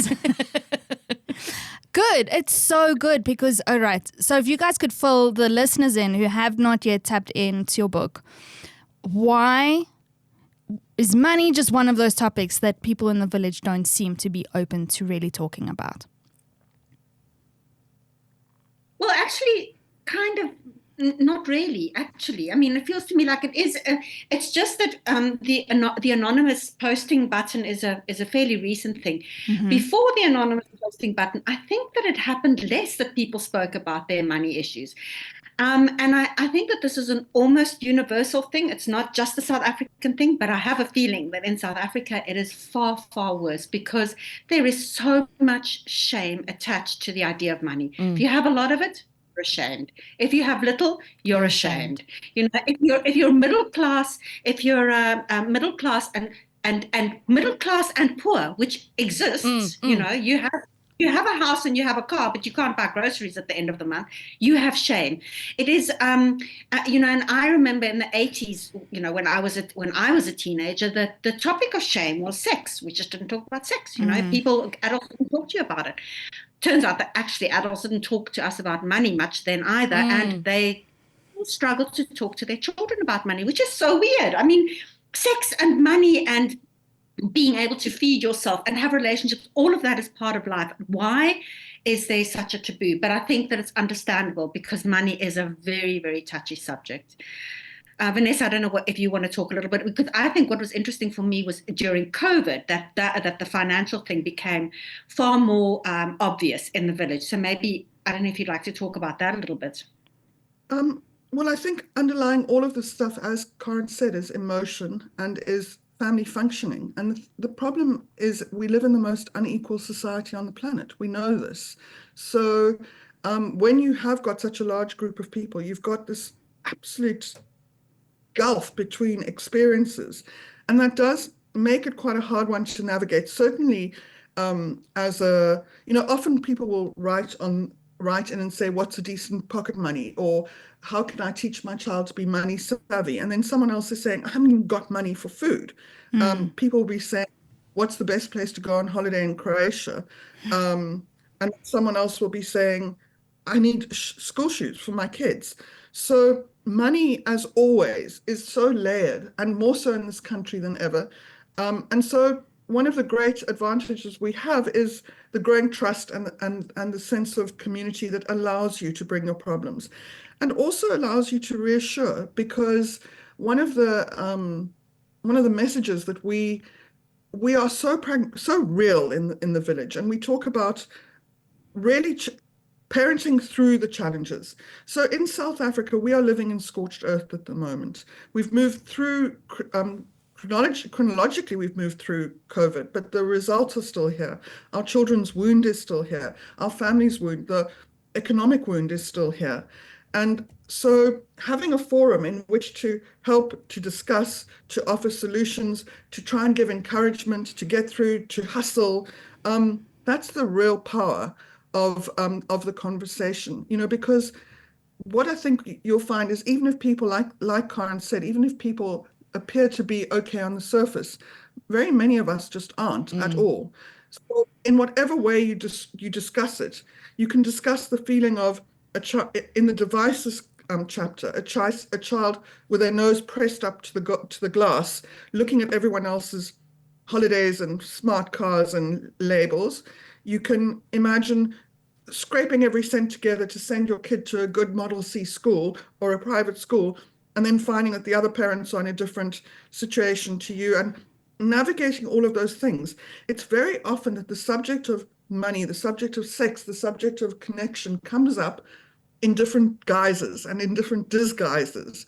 Good. It's so good because, all right. So if you guys could fill the listeners in who have not yet tapped into your book, why is money just one of those topics that people in the village don't seem to be open to really talking about? Well, actually, kind of not really, actually. I mean, it feels to me like it is. It's just that the anonymous posting button is a fairly recent thing. Before the anonymous posting button, I think that it happened less that people spoke about their money issues. And I think that this is an almost universal thing. It's not just a South African thing, but I have a feeling that in South Africa it is far, far worse because there is so much shame attached to the idea of money. If you have a lot of it, you're ashamed. If you have little, you're ashamed. You know, if you're middle class, if you're middle class and middle class and poor, which exists, you know, you have a house and you have a car, but you can't buy groceries at the end of the month. You have shame. It is, you know, and I remember in the 80s, you know, when I was a teenager, the topic of shame was sex. We just didn't talk about sex. You know, adults didn't talk to you about it. Turns out that actually adults didn't talk to us about money much then either, and they struggled to talk to their children about money, which is so weird. I mean, sex and money and being able to feed yourself and have relationships, all of that is part of life. Why is there such a taboo? But I think that it's understandable because money is a very, very touchy subject. Vanessa, I don't know if you want to talk a little bit, because I think what was interesting for me was during COVID that the financial thing became far more obvious in the village. So maybe, I don't know if you'd like to talk about that a little bit. Well, I think underlying all of this stuff, as Karin said, is emotion and is family functioning. And the problem is we live in the most unequal society on the planet. We know this. So when you have got such a large group of people, you've got this absolute gulf between experiences. And that does make it quite a hard one to navigate. Certainly, often people will write in and say, what's a decent pocket money? Or how can I teach my child to be money savvy? And then someone else is saying, I haven't even got money for food. People will be saying, what's the best place to go on holiday in Croatia? And someone else will be saying, I need school shoes for my kids. So money, as always, is so layered, and more so in this country than ever. And so one of the great advantages we have is the growing trust and the sense of community that allows you to bring your problems, and also allows you to reassure, because one of the messages that we are so real in the village, and we talk about really parenting through the challenges. So in South Africa, we are living in scorched earth at the moment. We've moved through chronologically, we've moved through COVID, but the results are still here. Our children's wound is still here. Our family's wound, the economic wound is still here. And so having a forum in which to help, to discuss, to offer solutions, to try and give encouragement, to get through, to hustle, that's the real power of the conversation, because what I think you'll find is, even if people, like Karin said, even if people appear to be okay on the surface, very many of us just aren't at all. So in whatever way you discuss it, you can discuss the feeling of in the devices chapter, a child with their nose pressed up to the glass, looking at everyone else's holidays and smart cars and labels. You can imagine scraping every cent together to send your kid to a good Model C school or a private school, and then finding that the other parents are in a different situation to you, and navigating all of those things. It's very often that the subject of money, the subject of sex, the subject of connection comes up in different guises and in different disguises.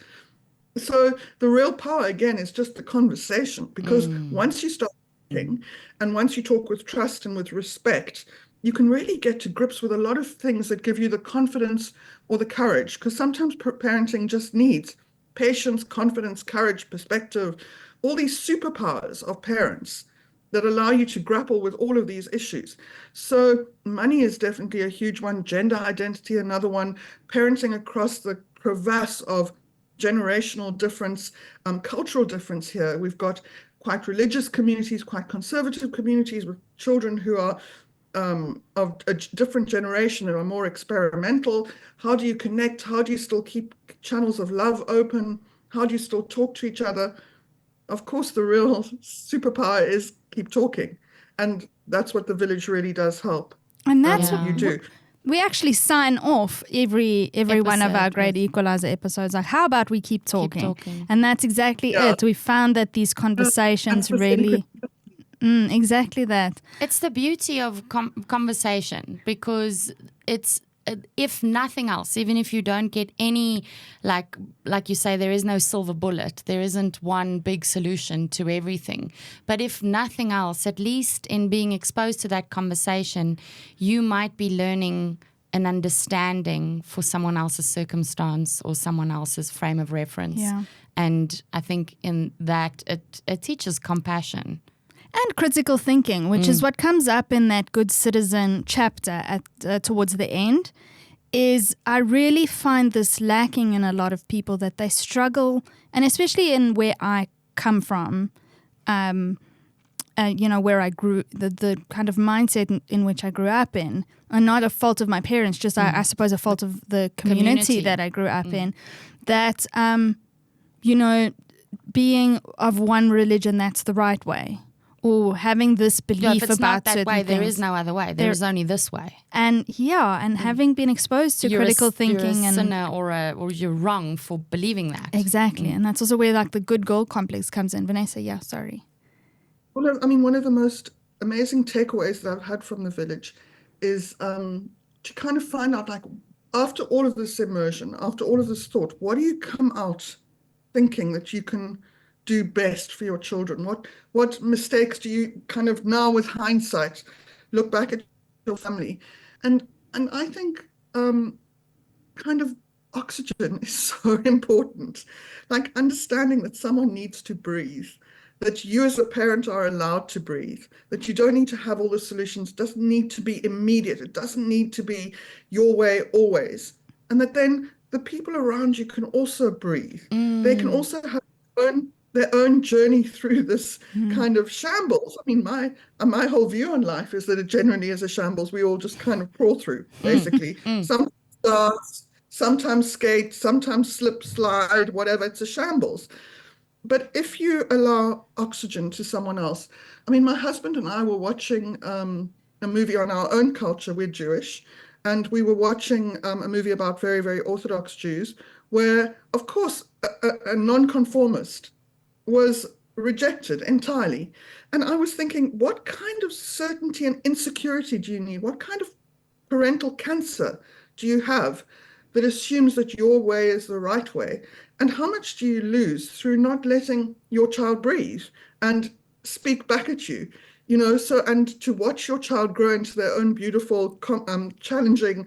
So the real power, again, is just the conversation, because once you start talking, and once you talk with trust and with respect, you can really get to grips with a lot of things that give you the confidence or the courage, because sometimes parenting just needs patience, confidence, courage, perspective, all these superpowers of parents that allow you to grapple with all of these issues. So money is definitely a huge one, gender identity, another one, parenting across the crevasse of generational difference, cultural difference here. We've got quite religious communities, quite conservative communities with children who are of a different generation and are more experimental. How do you connect? How do you still keep channels of love open? How do you still talk to each other? Of course, the real superpower is keep talking. And that's what the village really does help. And that's what you do. We actually sign off every one of our Great Equalizer episodes. Like, how about we keep talking? And that's exactly it. We found that these conversations really... exactly that. It's the beauty of conversation, because it's, if nothing else, even if you don't get any, like you say, there is no silver bullet. There isn't one big solution to everything. But if nothing else, at least in being exposed to that conversation, you might be learning an understanding for someone else's circumstance or someone else's frame of reference. Yeah. And I think in that it teaches compassion. And critical thinking, which is what comes up in that Good Citizen chapter at towards the end, is I really find this lacking in a lot of people, that they struggle, and especially in where I come from, where I grew, the kind of mindset in which I grew up in, and not a fault of my parents, just I suppose a fault of the community that I grew up in, that, being of one religion, that's the right way. Or having this belief if it's about not that certain way, things. there is no other way. There is only this way. And having been exposed to critical thinking, you're a sinner or you're wrong for believing that. Exactly, and that's also where like the good girl complex comes in. Vanessa, sorry. Well, I mean, one of the most amazing takeaways that I've had from the village is to kind of find out, like, after all of this immersion, after all of this thought, what do you come out thinking that you can do best for your children? What mistakes do you kind of now, with hindsight, look back at your family? And I think kind of oxygen is so important. Like understanding that someone needs to breathe, that you as a parent are allowed to breathe, that you don't need to have all the solutions, it doesn't need to be immediate, it doesn't need to be your way always. And that then the people around you can also breathe. They can also have their own journey through this kind of shambles. I mean, my whole view on life is that it generally is a shambles we all just kind of crawl through, basically. Sometimes dance, sometimes skate, sometimes slip, slide, whatever, it's a shambles. But if you allow oxygen to someone else, I mean, my husband and I were watching a movie on our own culture, we're Jewish, and we were watching a movie about very, very Orthodox Jews, where, of course, a nonconformist was rejected entirely. And I was thinking, what kind of certainty and insecurity do you need? What kind of parental cancer do you have that assumes that your way is the right way? And how much do you lose through not letting your child breathe and speak back at you? And to watch your child grow into their own beautiful, challenging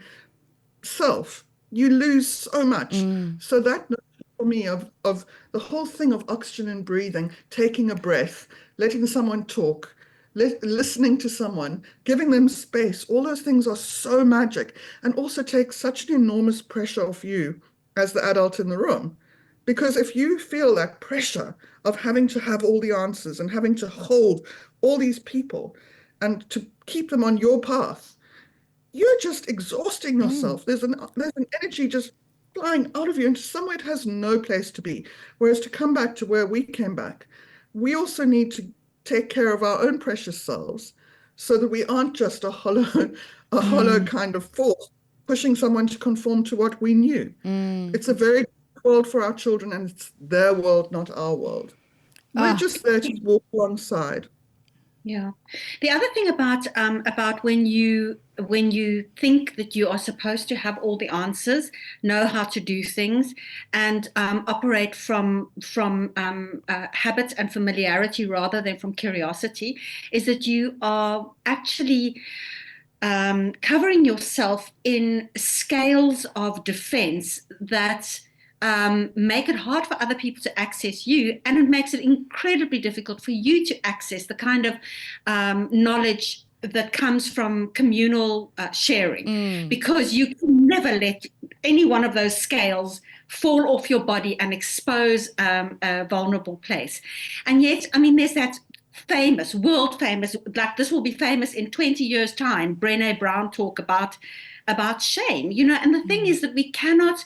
self, you lose so much. So that for me of the whole thing of oxygen and breathing, taking a breath, letting someone talk, listening to someone, giving them space, all those things are so magic, and also take such an enormous pressure off you as the adult in the room. Because if you feel that pressure of having to have all the answers and having to hold all these people and to keep them on your path, you're just exhausting yourself. There's an energy just flying out of you into somewhere it has no place to be. Whereas to come back to where we came back, we also need to take care of our own precious selves so that we aren't just a hollow kind of force pushing someone to conform to what we knew. It's a very good world for our children, and it's their world, not our world. We're just there to walk alongside. Yeah. The other thing about when you think that you are supposed to have all the answers, know how to do things, and operate from habit and familiarity rather than from curiosity, is that you are actually covering yourself in scales of defense that make it hard for other people to access you, and it makes it incredibly difficult for you to access the kind of knowledge that comes from communal sharing, because you can never let any one of those scales fall off your body and expose a vulnerable place. And yet, I mean, there's that famous, world famous, like this will be famous in 20 years' time, Brené Brown talk about shame, and the thing is that we cannot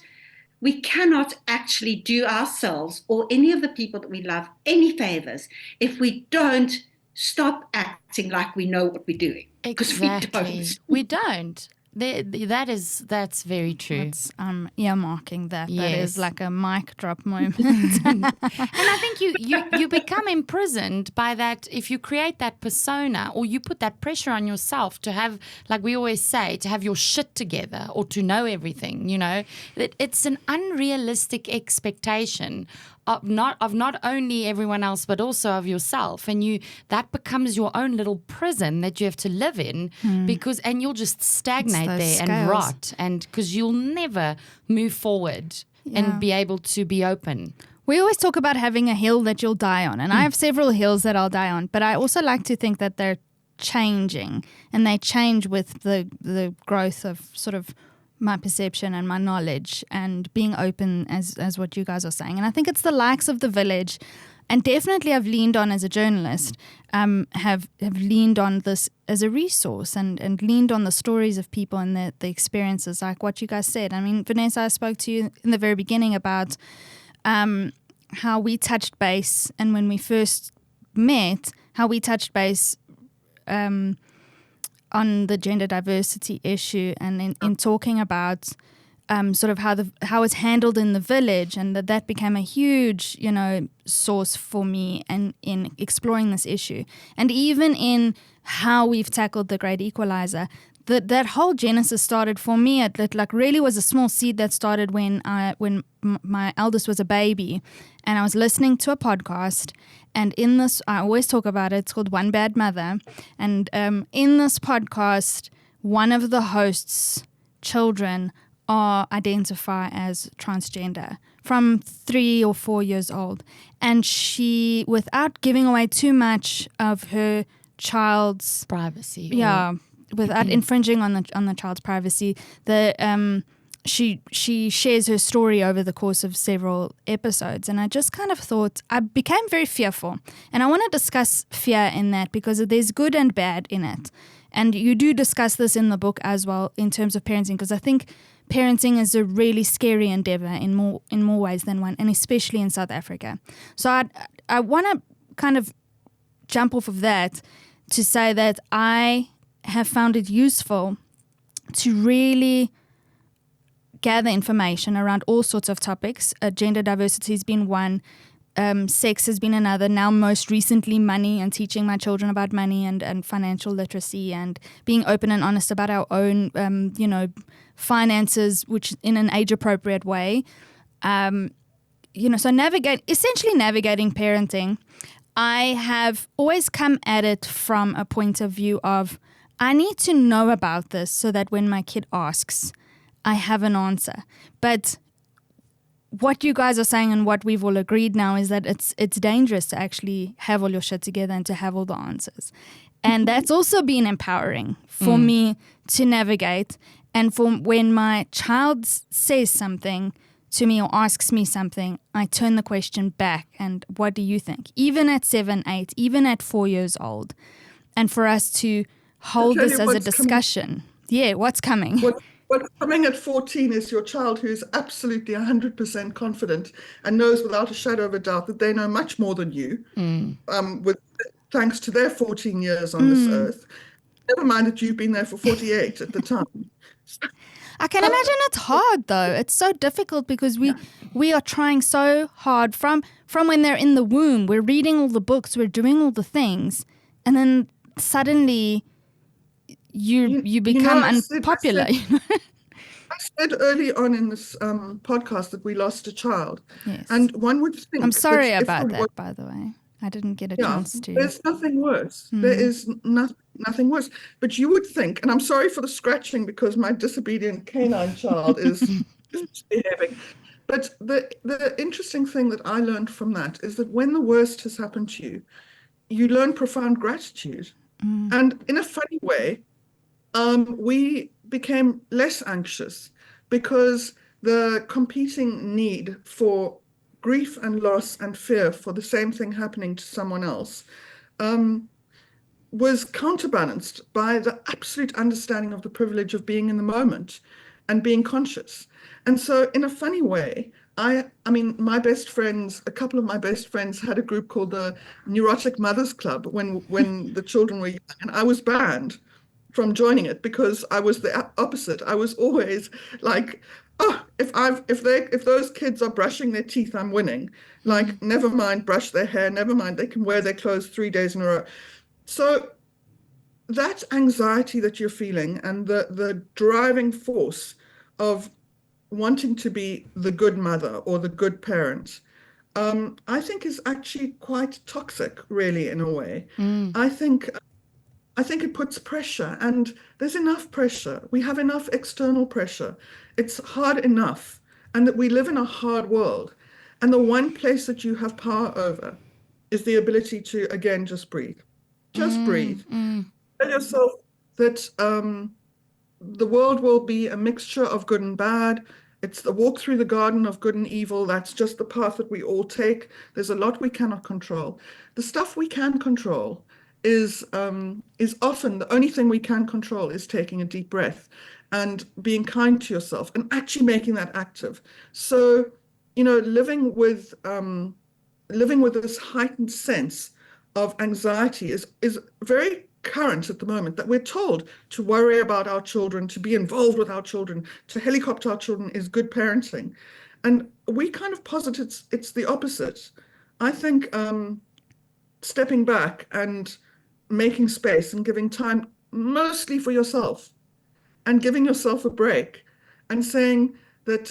actually do ourselves or any of the people that we love any favors if we don't stop acting like we know what we're doing. Exactly. We don't. That's very true. It's earmarking that. Yes. That is like a mic drop moment. And I think you become imprisoned by that if you create that persona, or you put that pressure on yourself to have, like we always say, to have your shit together or to know everything. It's an unrealistic expectation of not only everyone else but also of yourself, and that becomes your own little prison that you have to live in, and you'll just stagnate there scales. and rot, and because you'll never move forward and be able to be open. We always talk about having a hill that you'll die on, and I have several hills that I'll die on, but I also like to think that they're changing, and they change with the growth of sort of my perception and my knowledge and being open, as what you guys are saying. And I think it's the likes of The Village, and definitely I've leaned on as a journalist, have leaned on this as a resource, and leaned on the stories of people and the experiences, like what you guys said. I mean, Vanessa, I spoke to you in the very beginning about how we touched base, and when we first met, how we touched base on the gender diversity issue, and in talking about sort of how it's handled in The Village, and that became a huge, source for me and in exploring this issue. And even in how we've tackled the Great Equalizer, that whole genesis started for me. It like really was a small seed that started when my eldest was a baby, and I was listening to a podcast. And in this, I always talk about it. It's called One Bad Mother. And in this podcast, one of the hosts' children identify as transgender from 3 or 4 years old. And she, without giving away too much of her child's privacy, without infringing on the child's privacy, she shares her story over the course of several episodes. And I just kind of thought, I became very fearful. And I want to discuss fear in that, because there's good and bad in it. And you do discuss this in the book as well in terms of parenting, because I think parenting is a really scary endeavor in more ways than one, and especially in South Africa. So I want to kind of jump off of that to say that I have found it useful to really gather information around all sorts of topics. Gender diversity has been one, sex has been another, now most recently money, and teaching my children about money and financial literacy, and being open and honest about our own finances, which in an age-appropriate way. So essentially navigating parenting. I have always come at it from a point of view of, I need to know about this so that when my kid asks, I have an answer. But what you guys are saying, and what we've all agreed now, is that it's dangerous to actually have all your shit together and to have all the answers. And that's also been empowering for me to navigate. And for when my child says something to me or asks me something, I turn the question back. And what do you think? Even at 7, 8, even at 4 years old. And for us to hold this as a discussion. Yeah, what's coming? What's coming at 14 is your child who's absolutely 100% confident and knows without a shadow of a doubt that they know much more than you, thanks to their 14 years on this earth. Never mind that you've been there for 48 at the time. I can imagine it's hard, though. It's so difficult because we are trying so hard from when they're in the womb. We're reading all the books, we're doing all the things, and then suddenly you become unpopular. I said early on in this podcast that we lost a child. Yes. And one would think... I'm sorry about that, by the way. I didn't get a chance to. There's nothing worse. There is nothing worse. But you would think, and I'm sorry for the scratching because my disobedient canine child is misbehaving. But the interesting thing that I learned from that is that when the worst has happened to you, you learn profound gratitude. And in a funny way, we became less anxious because the competing need for grief and loss and fear for the same thing happening to someone else was counterbalanced by the absolute understanding of the privilege of being in the moment and being conscious. And so in a funny way, I mean, a couple of my best friends had a group called the Neurotic Mothers Club when the children were young, and I was banned from joining it because I was the opposite. I was always like, oh, if those kids are brushing their teeth, I'm winning. Like, never mind, brush their hair, never mind, they can wear their clothes 3 days in a row. So that anxiety that you're feeling and the driving force of wanting to be the good mother or the good parent, I think is actually quite toxic, really, in a way. I think it puts pressure, and there's enough pressure. We have enough external pressure. It's hard enough, and that we live in a hard world. And the one place that you have power over is the ability to, again, just breathe. Just breathe. Tell yourself that the world will be a mixture of good and bad. It's the walk through the garden of good and evil. That's just the path that we all take. There's a lot we cannot control. The stuff we can control is often the only thing we can control is taking a deep breath and being kind to yourself and actually making that active. So, living with this heightened sense of anxiety is very current at the moment, that we're told to worry about our children, to be involved with our children, to helicopter our children is good parenting. And we kind of posit it's the opposite. I think stepping back and making space and giving time mostly for yourself and giving yourself a break and saying that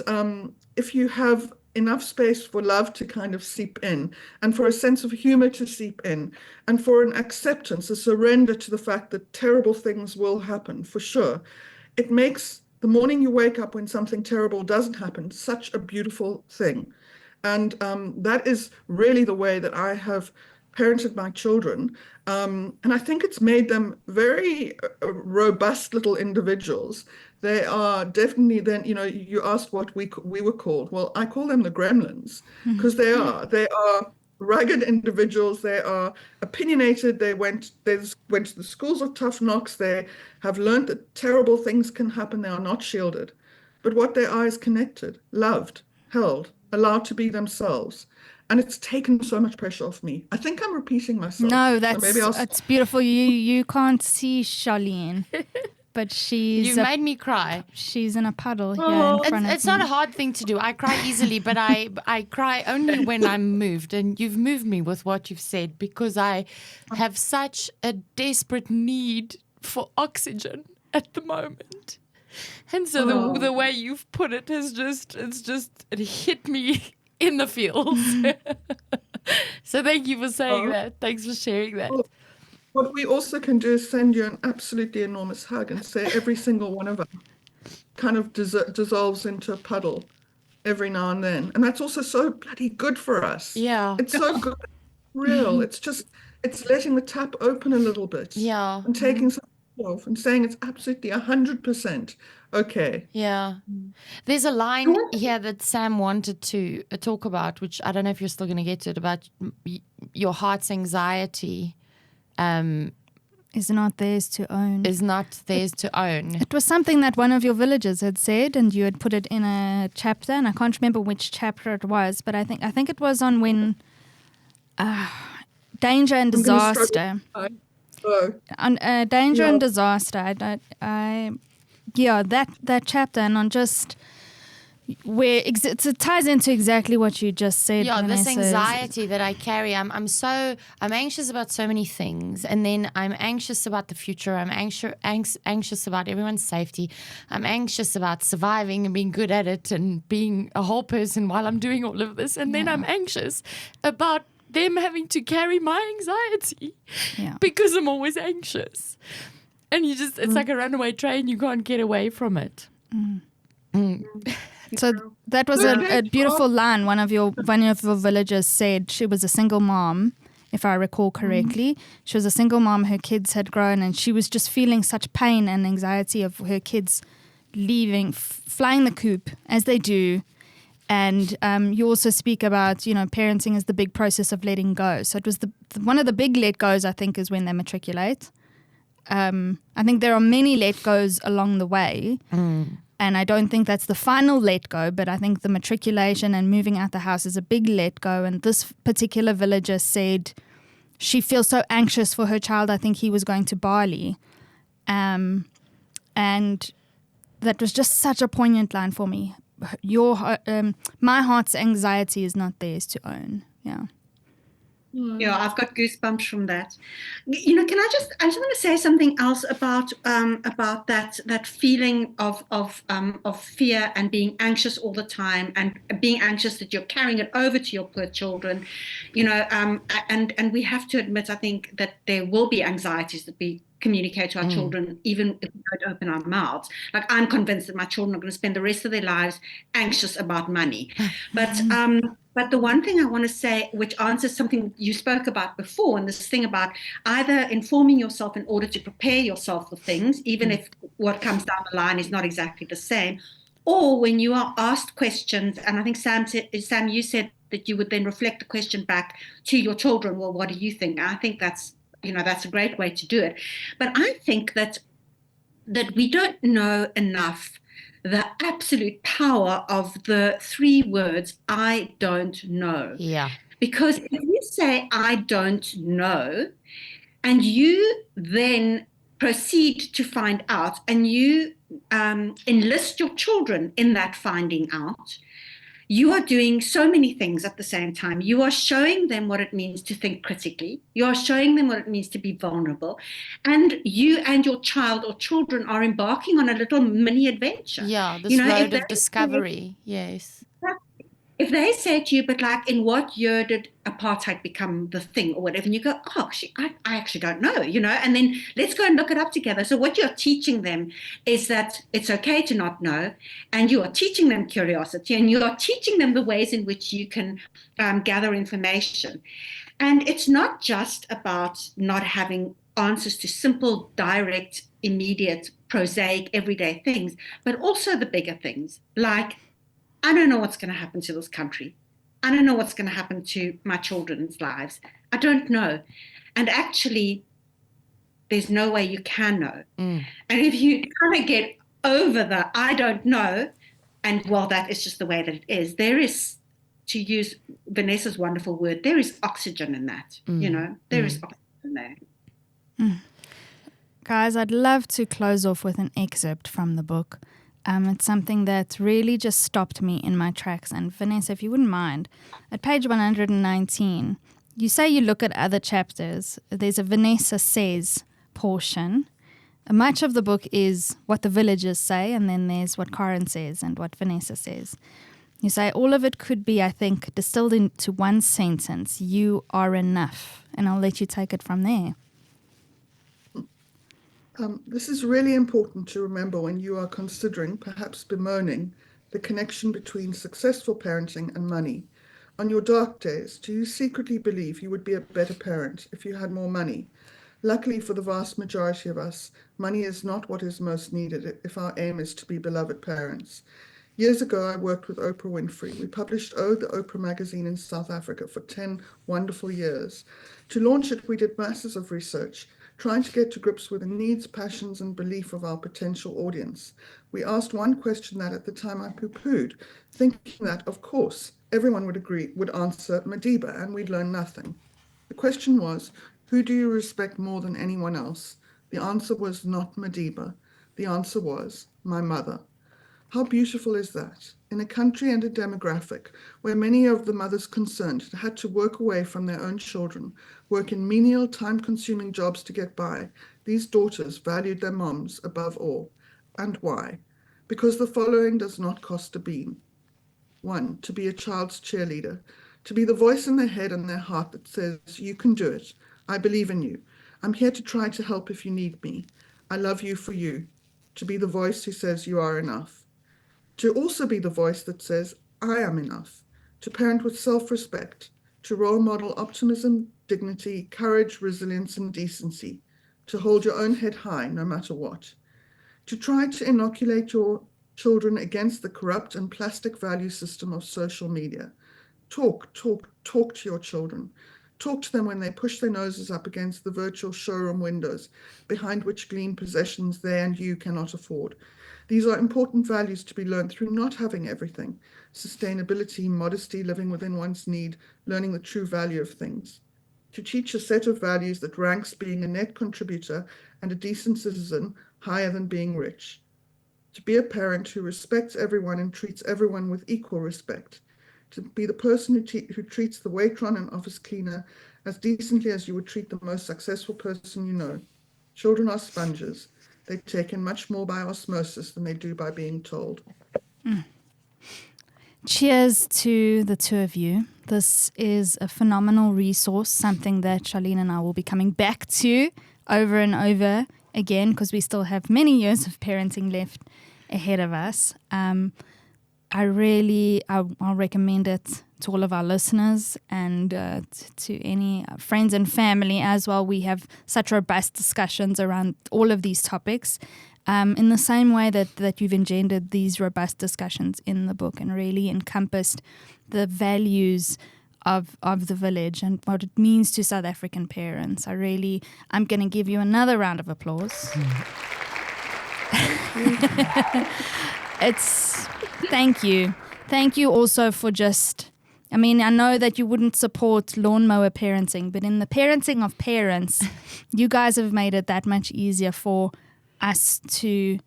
if you have enough space for love to kind of seep in and for a sense of humor to seep in and for an acceptance, a surrender to the fact that terrible things will happen, for sure, it makes the morning you wake up when something terrible doesn't happen such a beautiful thing. And that is really the way that I have parented my children. And I think it's made them very robust little individuals. They are definitely then, you asked what we were called. Well, I call them the gremlins because they are. They are rugged individuals. They are opinionated. They went to the schools of tough knocks. They have learned that terrible things can happen. They are not shielded. But what they are is connected, loved, held, allowed to be themselves. And it's taken so much pressure off me. I think I'm repeating myself. No, that's beautiful. You can't see Charlene, but you made me cry. She's in a puddle here in front of me. It's not a hard thing to do. I cry easily, but I cry only when I'm moved. And you've moved me with what you've said because I have such a desperate need for oxygen at the moment. And so the way you've put it is it hit me in the feels. So thank you for saying that. Thanks for sharing that. What we also can do is send you an absolutely enormous hug and say every single one of us kind of dissolves into a puddle every now and then. And that's also so bloody good for us. Yeah. It's so good. Real. It's letting the tap open a little bit. Yeah. And taking something off and saying it's absolutely 100% okay. Yeah. There's a line here that Sam wanted to talk about, which I don't know if you're still going to get to it, about your heart's anxiety. Is not theirs to own. Is not theirs to own. It was something that one of your villagers had said, and you had put it in a chapter, and I can't remember which chapter it was, but I think it was on when danger and disaster. On danger and disaster. That chapter, and on just where it ties into exactly what you just said. Yeah, Vanessa. this anxiety that I carry. I'm anxious about so many things, and then I'm anxious about the future. I'm anxious about everyone's safety. I'm anxious about surviving and being good at it and being a whole person while I'm doing all of this. And then I'm anxious about them having to carry my anxiety because I'm always anxious. And it's like a runaway train. You can't get away from it. So that was a beautiful line. One of your villagers said she was a single mom, if I recall correctly. She was a single mom. Her kids had grown, and she was just feeling such pain and anxiety of her kids leaving, flying the coop as they do. And you also speak about, parenting is the big process of letting go. So it was one of the big let goes, I think, is when they matriculate. I think there are many let goes along the way. And I don't think that's the final let go, but I think the matriculation and moving out the house is a big let go. And this particular villager said she feels so anxious for her child. I think he was going to Bali. And that was just such a poignant line for me. My heart's anxiety is not theirs to own. Yeah. Yeah, I've got goosebumps from that. I just want to say something else about that feeling of fear and being anxious all the time, and being anxious that you're carrying it over to your poor children, and we have to admit, I think, that there will be anxieties that we communicate to our children, even if we don't open our mouths. Like, I'm convinced that my children are going to spend the rest of their lives anxious about money. But the one thing I want to say, which answers something you spoke about before, and this thing about either informing yourself in order to prepare yourself for things, even if what comes down the line is not exactly the same, or when you are asked questions, and I think Sam, you said that you would then reflect the question back to your children. Well, what do you think? I think that's a great way to do it. But I think that we don't know enough the absolute power of the 3 words, I don't know. Yeah. Because if you say, I don't know, and you then proceed to find out, and you enlist your children in that finding out, you are doing so many things at the same time. You are showing them what it means to think critically. You are showing them what it means to be vulnerable. And you and your child or children are embarking on a little mini adventure. Yeah, this road of discovery. Yes. If they say to you, but like, in what year did apartheid become the thing or whatever, and you go, oh, I actually don't know, and then let's go and look it up together. So what you're teaching them is that it's okay to not know, and you are teaching them curiosity, and you are teaching them the ways in which you can gather information. And it's not just about not having answers to simple, direct, immediate, prosaic, everyday things, but also the bigger things, like, I don't know what's going to happen to this country. I don't know what's going to happen to my children's lives. I don't know. And actually, there's no way you can know. And if you kind of get over the I don't know, and well, that is just the way that it is, there is, to use Vanessa's wonderful word, there is oxygen in that. There is oxygen there. Guys, I'd love to close off with an excerpt from the book. It's something that really just stopped me in my tracks. And Vanessa, if you wouldn't mind, at page 119, you say you look at other chapters. There's a Vanessa Says portion. Much of the book is what the villagers say, and then there's what Karin says and what Vanessa says. You say all of it could be, I think, distilled into one sentence: you are enough. And I'll let you take it from there. This is really important to remember when you are considering, perhaps bemoaning, the connection between successful parenting and money. On your dark days, do you secretly believe you would be a better parent if you had more money? Luckily for the vast majority of us, money is not what is most needed if our aim is to be beloved parents. Years ago, I worked with Oprah Winfrey. We published Oh, the Oprah magazine in South Africa for 10 wonderful years. To launch it, we did masses of research, trying to get to grips with the needs, passions, and belief of our potential audience. We asked one question that at the time I poo-pooed, thinking that, of course, everyone would answer Madiba, and we'd learn nothing. The question was, who do you respect more than anyone else? The answer was not Madiba. The answer was my mother. How beautiful is that? In a country and a demographic where many of the mothers concerned had to work away from their own children, work in menial, time-consuming jobs to get by, these daughters valued their moms above all. And why? Because the following does not cost a bean. 1, to be a child's cheerleader, to be the voice in their head and their heart that says, you can do it. I believe in you. I'm here to try to help if you need me. I love you for you. To be the voice who says you are enough. to also be the voice that says, I am enough, to parent with self-respect, to role model optimism, dignity, courage, resilience, and decency, to hold your own head high no matter what, to try to inoculate your children against the corrupt and plastic value system of social media. Talk to your children. Talk to them when they push their noses up against the virtual showroom windows, behind which gleam possessions they and you cannot afford. These are important values to be learned through not having everything: sustainability, modesty, living within one's need, learning the true value of things. To teach a set of values that ranks being a net contributor and a decent citizen higher than being rich. To be a parent who respects everyone and treats everyone with equal respect. To be the person who treats the waitron and office cleaner as decently as you would treat the most successful person you know. Children are sponges. They take in much more by osmosis than they do by being told. Cheers to the two of you. This is a phenomenal resource, something that Charlene and I will be coming back to over and over again, because we still have many years of parenting left ahead of us. I'll recommend it to all of our listeners and to any friends and family as well. We have such robust discussions around all of these topics, in the same way that you've engendered these robust discussions in the book and really encompassed the values of the village and what it means to South African parents. I'm going to give you another round of applause. Thank you. Thank you also for I know that you wouldn't support lawnmower parenting, but in the parenting of parents, you guys have made it that much easier for us to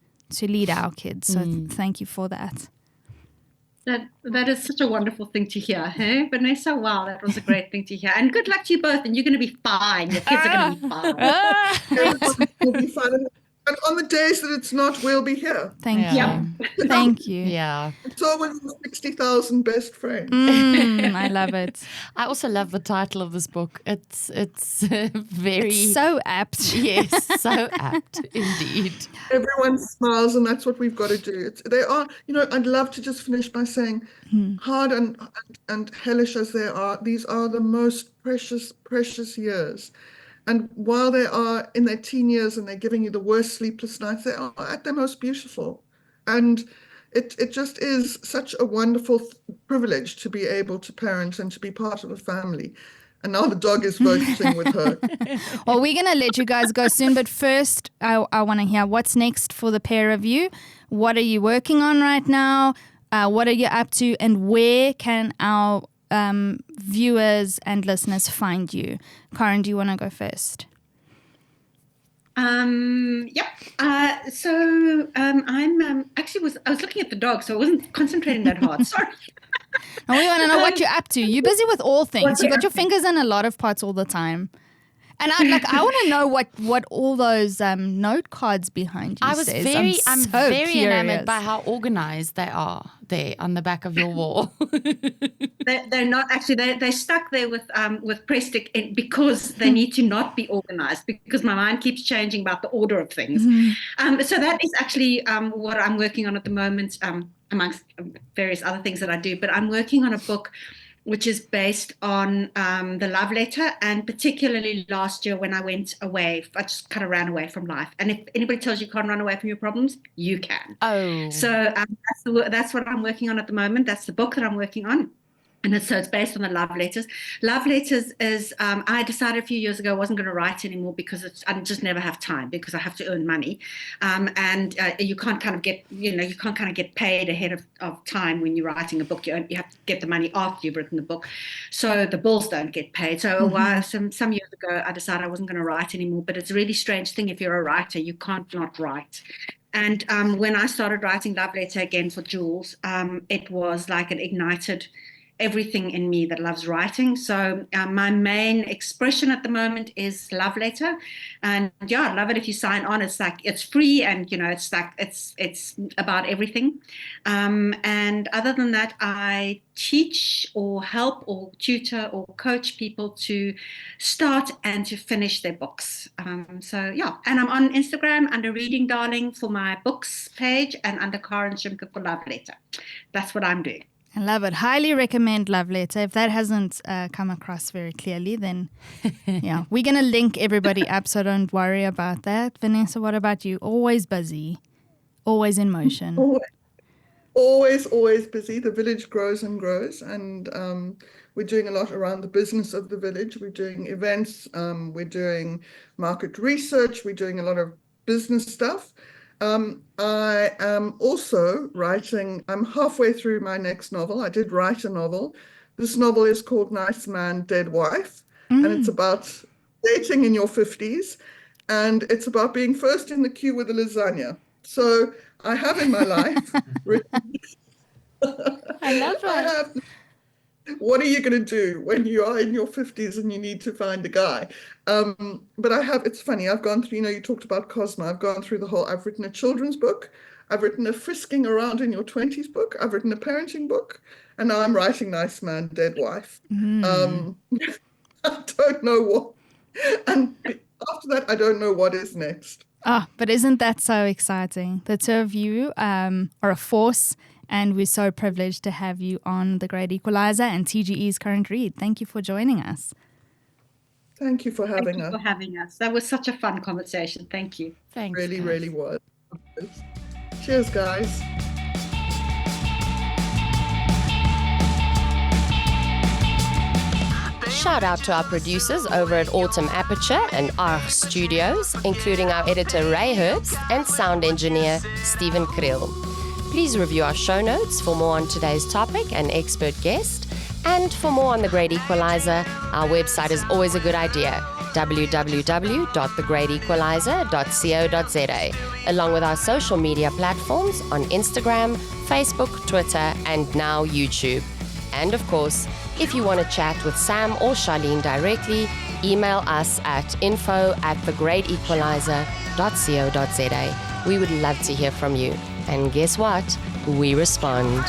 lead our kids. So thank you for that. That is such a wonderful thing to hear, hey, Vanessa? Wow, that was a great thing to hear. And good luck to you both, and you're going to be fine. Your kids are going to be fine. We'll be fine. And on the days that it's not, we'll be here. Thank you. Thank you. Yeah. It's all with 60,000 best friends. I love it. I also love the title of this book. It's very... It's so apt. Yes, so apt, indeed. Everyone smiles, and that's what we've got to do. I'd love to just finish by saying, hard and hellish as they are, these are the most precious, precious years. And while they are in their teen years and they're giving you the worst sleepless nights, they are at their most beautiful. And it just is such a wonderful privilege to be able to parent and to be part of a family. And now the dog is voting with her. Well, we're going to let you guys go soon. But first, I want to hear what's next for the pair of you. What are you working on right now? What are you up to? And where can our viewers and listeners find you? Karin, do you want to go first? Yep. So I'm actually I was looking at the dog, so I wasn't concentrating that hard. Sorry. And we want to know what you're up to. You're busy with all things. You got your fingers in a lot of pots all the time. And I want to know what all those note cards behind you says. I'm very enamored by how organized they are there on the back of your wall. They're not actually. They're stuck there with press stick because they need to not be organized because my mind keeps changing about the order of things. So that is actually what I'm working on at the moment, amongst various other things that I do. But I'm working on a book which is based on the love letter, and particularly last year when I went away, I just kind of ran away from life. And if anybody tells you can't run away from your problems, you can. Oh. So that's what I'm working on at the moment. That's the book that I'm working on. And so it's based on the love letters. Love letters is, I decided a few years ago I wasn't going to write anymore because I just never have time because I have to earn money. And you can't kind of get, you can't kind of get paid ahead of time when you're writing a book. You have to get the money after you've written the book. So the bills don't get paid. So some years ago, I decided I wasn't going to write anymore. But it's a really strange thing. If you're a writer, you can't not write. And when I started writing Love Letter again for Jules, it was like it ignited everything in me that loves writing. So my main expression at the moment is love letter, and yeah, I love it if you sign on. It's like it's free, and it's like it's about everything. And other than that, I teach or help or tutor or coach people to start and to finish their books. So yeah, and I'm on Instagram under Reading Darling for my books page, and under Karin Schimke for love letter. That's what I'm doing. I love it. Highly recommend Love Letter. If that hasn't come across very clearly, then yeah, we're going to link everybody up, so don't worry about that. Vanessa, what about you? Always busy, always in motion. Always busy. The village grows and grows, and we're doing a lot around the business of the village. We're doing events, we're doing market research, we're doing a lot of business stuff. I am also writing, I'm halfway through my next novel. I did write a novel. This novel is called Nice Man, Dead Wife, and it's about dating in your 50s, and it's about being first in the queue with a lasagna. So I have in my life written, I love it. what are you going to do when you are in your 50s and you need to find a guy? But it's funny, I've gone through, you talked about Cosmo. I've written a children's book. I've written a frisking around in your 20s book. I've written a parenting book. And now I'm writing Nice Man, Dead Wife. I don't know what. And after that, I don't know what is next. But isn't that so exciting? The two of you are a force, and we're so privileged to have you on The Great Equalizer and TGE's Current Read. Thank you for joining us. Thank you for having us. That was such a fun conversation. Thank you. Thanks. Really was. Cheers, guys. Shout out to our producers over at Autumn Aperture and ARG Studios, including our editor Ray Herbst and sound engineer Stephen Krill. Please review our show notes for more on today's topic and expert guest. And for more on The Great Equalizer, our website is always a good idea, www.thegreatequalizer.co.za, along with our social media platforms on Instagram, Facebook, Twitter, and now YouTube. And of course, if you want to chat with Sam or Charlene directly, email us at info@thegreatequalizer.co.za. We would love to hear from you. And guess what? We respond.